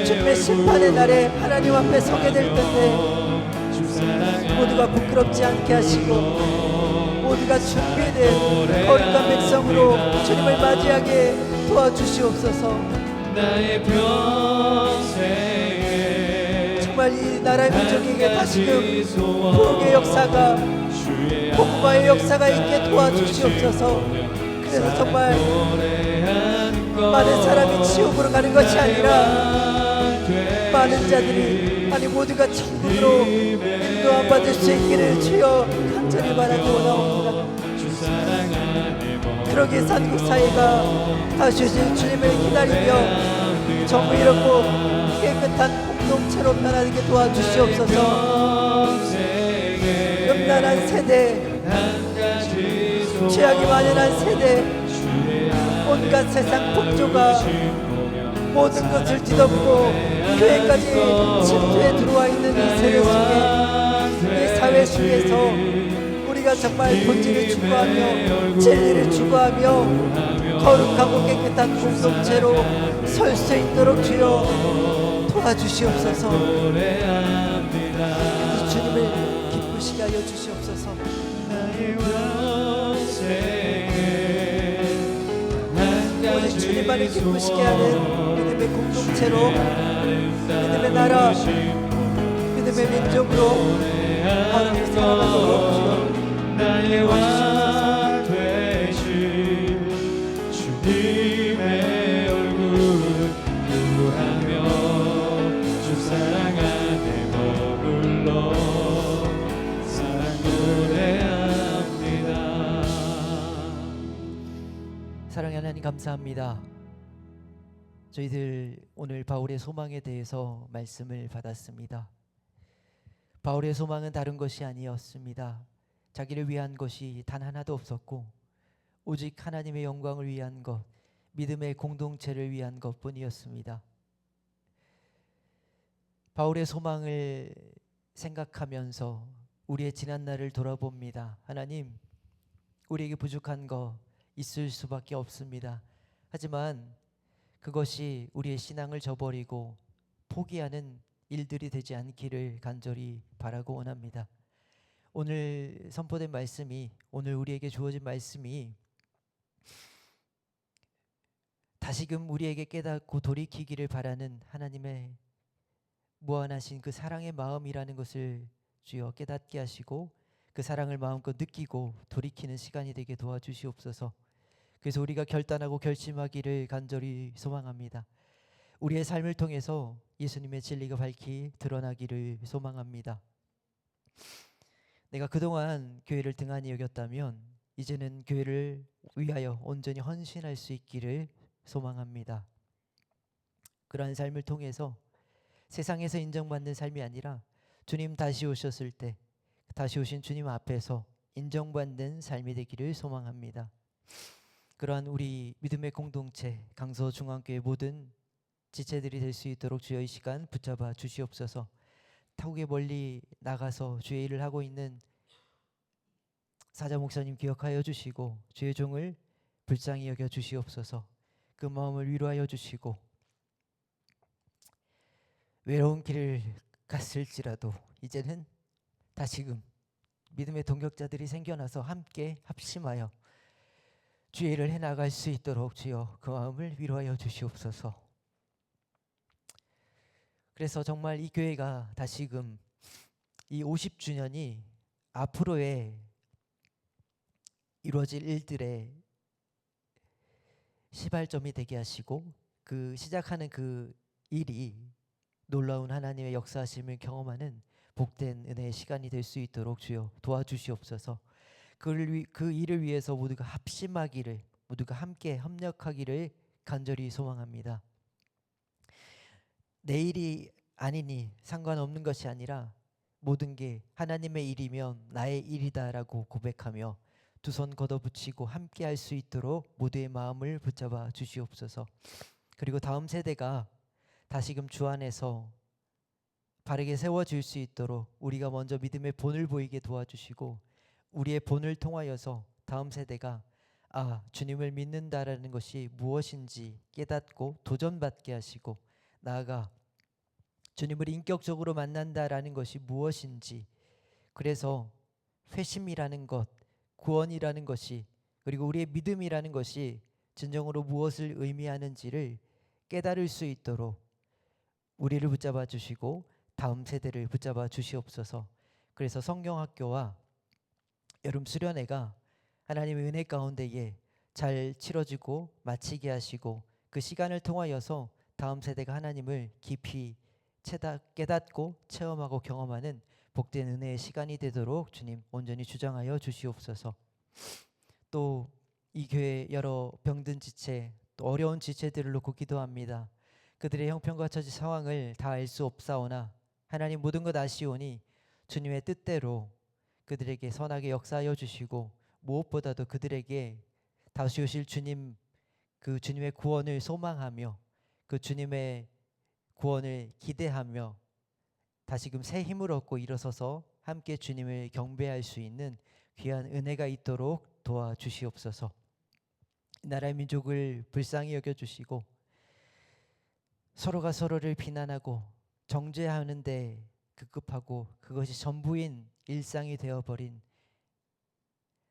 주님의 심판의 날에 하나님 앞에 서게 될 텐데 모두가 부끄럽지 않게 하시고 모두가 준비된 거룩한 백성으로 주님을 맞이하게 도와주시옵소서. 정말 이 나라의 민족에게 다시금 부흥의 역사가, 복음화의 역사가 있게 도와주시옵소서. 그래서 정말 많은 사람이 지옥으로 가는 것이 아니라 많은 자들이, 아니 모두가 천국으로 인도함 받을 수 있기를 주여 간절히 바라기 원하옵니다. 그러기에 한국사회가 다시 오신 주님을 기다리며 정의롭고 깨끗한 공동체로 변화되게 도와주시옵소서. 음란한 세대, 죄악이 만연한 세대, 온갖 세상 폭조가 모든 것을 뒤덮고 교회까지 침투해 들어와 있는 이 세대 속에, 이 사회 속에서 우리가 정말 본질을 추구하며 진리를 추구하며 거룩하고 깨끗한 공동체로 설 수 있도록 주여 도와주시옵소서. 주님을 기쁘시게 하여 주시옵소서. 오직 주님만을 기쁘시게 하는 믿음의 공동체로, 믿음의 나라, 믿음의 민족으로 하나님을 살아가도록 주여 도와주시옵소서. 주님의 얼굴 구하며 주 사랑 안에 머물러 사랑 노래합니다. 사랑하는 하나님 감사합니다. 저희들 오늘 바울의 소망에 대해서 말씀을 받았습니다. 바울의 소망은 다른 것이 아니었습니다. 자기를 위한 것이 단 하나도 없었고 오직 하나님의 영광을 위한 것, 믿음의 공동체를 위한 것뿐이었습니다. 바울의 소망을 생각하면서 우리의 지난 날을 돌아봅니다. 하나님, 우리에게 부족한 거 있을 수밖에 없습니다. 하지만 그것이 우리의 신앙을 저버리고 포기하는 일들이 되지 않기를 간절히 바라고 원합니다. 오늘 선포된 말씀이, 오늘 우리에게 주어진 말씀이 다시금 우리에게 깨닫고 돌이키기를 바라는 하나님의 무한하신 그 사랑의 마음이라는 것을 주여 깨닫게 하시고 그 사랑을 마음껏 느끼고 돌이키는 시간이 되게 도와주시옵소서. 그래서 우리가 결단하고 결심하기를 간절히 소망합니다. 우리의 삶을 통해서 예수님의 진리가 밝히 드러나기를 소망합니다. 내가 그동안 교회를 등한히 여겼다면 이제는 교회를 위하여 온전히 헌신할 수 있기를 소망합니다. 그러한 삶을 통해서 세상에서 인정받는 삶이 아니라 주님 다시 오셨을 때, 다시 오신 주님 앞에서 인정받는 삶이 되기를 소망합니다. 그러한 우리 믿음의 공동체 강서중앙교회 모든 지체들이 될 수 있도록 주여 이 시간 붙잡아 주시옵소서. 타국에 멀리 나가서 주의 일을 하고 있는 사자 목사님 기억하여 주시고 주의 종을 불쌍히 여겨 주시옵소서. 그 마음을 위로하여 주시고 외로운 길을 갔을지라도 이제는 다시금 믿음의 동역자들이 생겨나서 함께 합심하여 주의 일을 해나갈 수 있도록 주여 그 마음을 위로하여 주시옵소서. 그래서 정말 이 교회가 다시금 이 50주년이 앞으로의 이루어질 일들의 시발점이 되게 하시고 그 시작하는 그 일이 놀라운 하나님의 역사하심을 경험하는 복된 은혜의 시간이 될 수 있도록 주여 도와주시옵소서. 그 일을 위해서 모두가 합심하기를, 모두가 함께 협력하기를 간절히 소망합니다. 내 일이 아니니 상관없는 것이 아니라 모든 게 하나님의 일이면 나의 일이다라고 고백하며 두 손 걷어붙이고 함께 할 수 있도록 모두의 마음을 붙잡아 주시옵소서. 그리고 다음 세대가 다시금 주 안에서 바르게 세워질 수 있도록 우리가 먼저 믿음의 본을 보이게 도와주시고 우리의 본을 통하여서 다음 세대가 주님을 믿는다라는 것이 무엇인지 깨닫고 도전받게 하시고 나아가 주님을 인격적으로 만난다라는 것이 무엇인지, 그래서 회심이라는 것, 구원이라는 것이, 그리고 우리의 믿음이라는 것이 진정으로 무엇을 의미하는지를 깨달을 수 있도록 우리를 붙잡아 주시고 다음 세대를 붙잡아 주시옵소서. 그래서 성경학교와 여름 수련회가 하나님의 은혜 가운데에 잘 치러지고 마치게 하시고 그 시간을 통하여서 다음 세대가 하나님을 깊이 깨닫고 체험하고 경험하는 복된 은혜의 시간이 되도록 주님 온전히 주장하여 주시옵소서. 또 이 교회 여러 병든 지체, 또 어려운 지체들을 놓고 기도합니다. 그들의 형편과 처지 상황을 다 알 수 없사오나 하나님 모든 것 아시오니 주님의 뜻대로 그들에게 선하게 역사하여 주시고 무엇보다도 그들에게 다시 오실 주님, 그 주님의 구원을 소망하며 그 주님의 구원을 기대하며 다시금 새 힘을 얻고 일어서서 함께 주님을 경배할 수 있는 귀한 은혜가 있도록 도와주시옵소서. 나라의 민족을 불쌍히 여겨주시고 서로가 서로를 비난하고 정죄하는데 급급하고 그것이 전부인 일상이 되어버린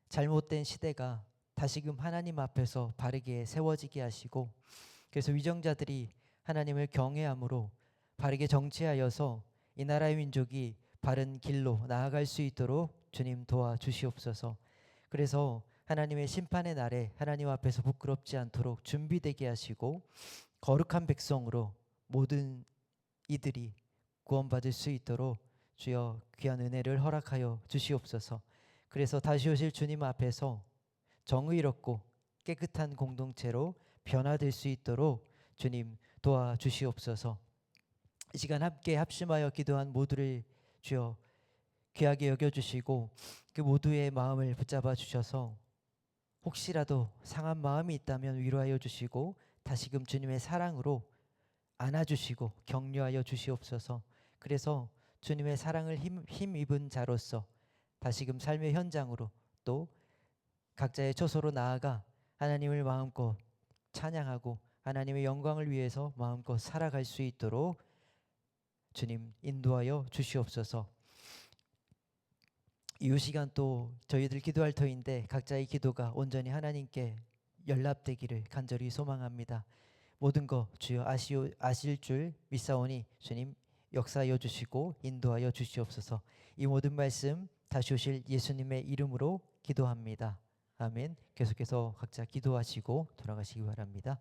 잘못된 시대가 다시금 하나님 앞에서 바르게 세워지게 하시고, 그래서 위정자들이 하나님을 경외함으로 바르게 정치하여서 이 나라의 민족이 바른 길로 나아갈 수 있도록 주님 도와주시옵소서. 그래서 하나님의 심판의 날에 하나님 앞에서 부끄럽지 않도록 준비되게 하시고 거룩한 백성으로 모든 이들이 구원받을 수 있도록 주여 귀한 은혜를 허락하여 주시옵소서. 그래서 다시 오실 주님 앞에서 정의롭고 깨끗한 공동체로 변화될 수 있도록 주님 도와주시옵소서. 이 시간 함께 합심하여 기도한 모두를 주여 귀하게 여겨주시고 그 모두의 마음을 붙잡아 주셔서 혹시라도 상한 마음이 있다면 위로하여 주시고 다시금 주님의 사랑으로 안아주시고 격려하여 주시옵소서. 그래서 주님의 사랑을 힘입은 자로서 다시금 삶의 현장으로 또 각자의 처소로 나아가 하나님을 마음껏 찬양하고 하나님의 영광을 위해서 마음껏 살아갈 수 있도록 주님 인도하여 주시옵소서. 이 시간 또 저희들 기도할 터인데 각자의 기도가 온전히 하나님께 연락되기를 간절히 소망합니다. 모든 것 주여 아실 줄 믿사오니 주님 역사하여 주시고 인도하여 주시옵소서. 이 모든 말씀 다시 오실 예수님의 이름으로 기도합니다. 아멘. 계속해서 각자 기도하시고 돌아가시기 바랍니다.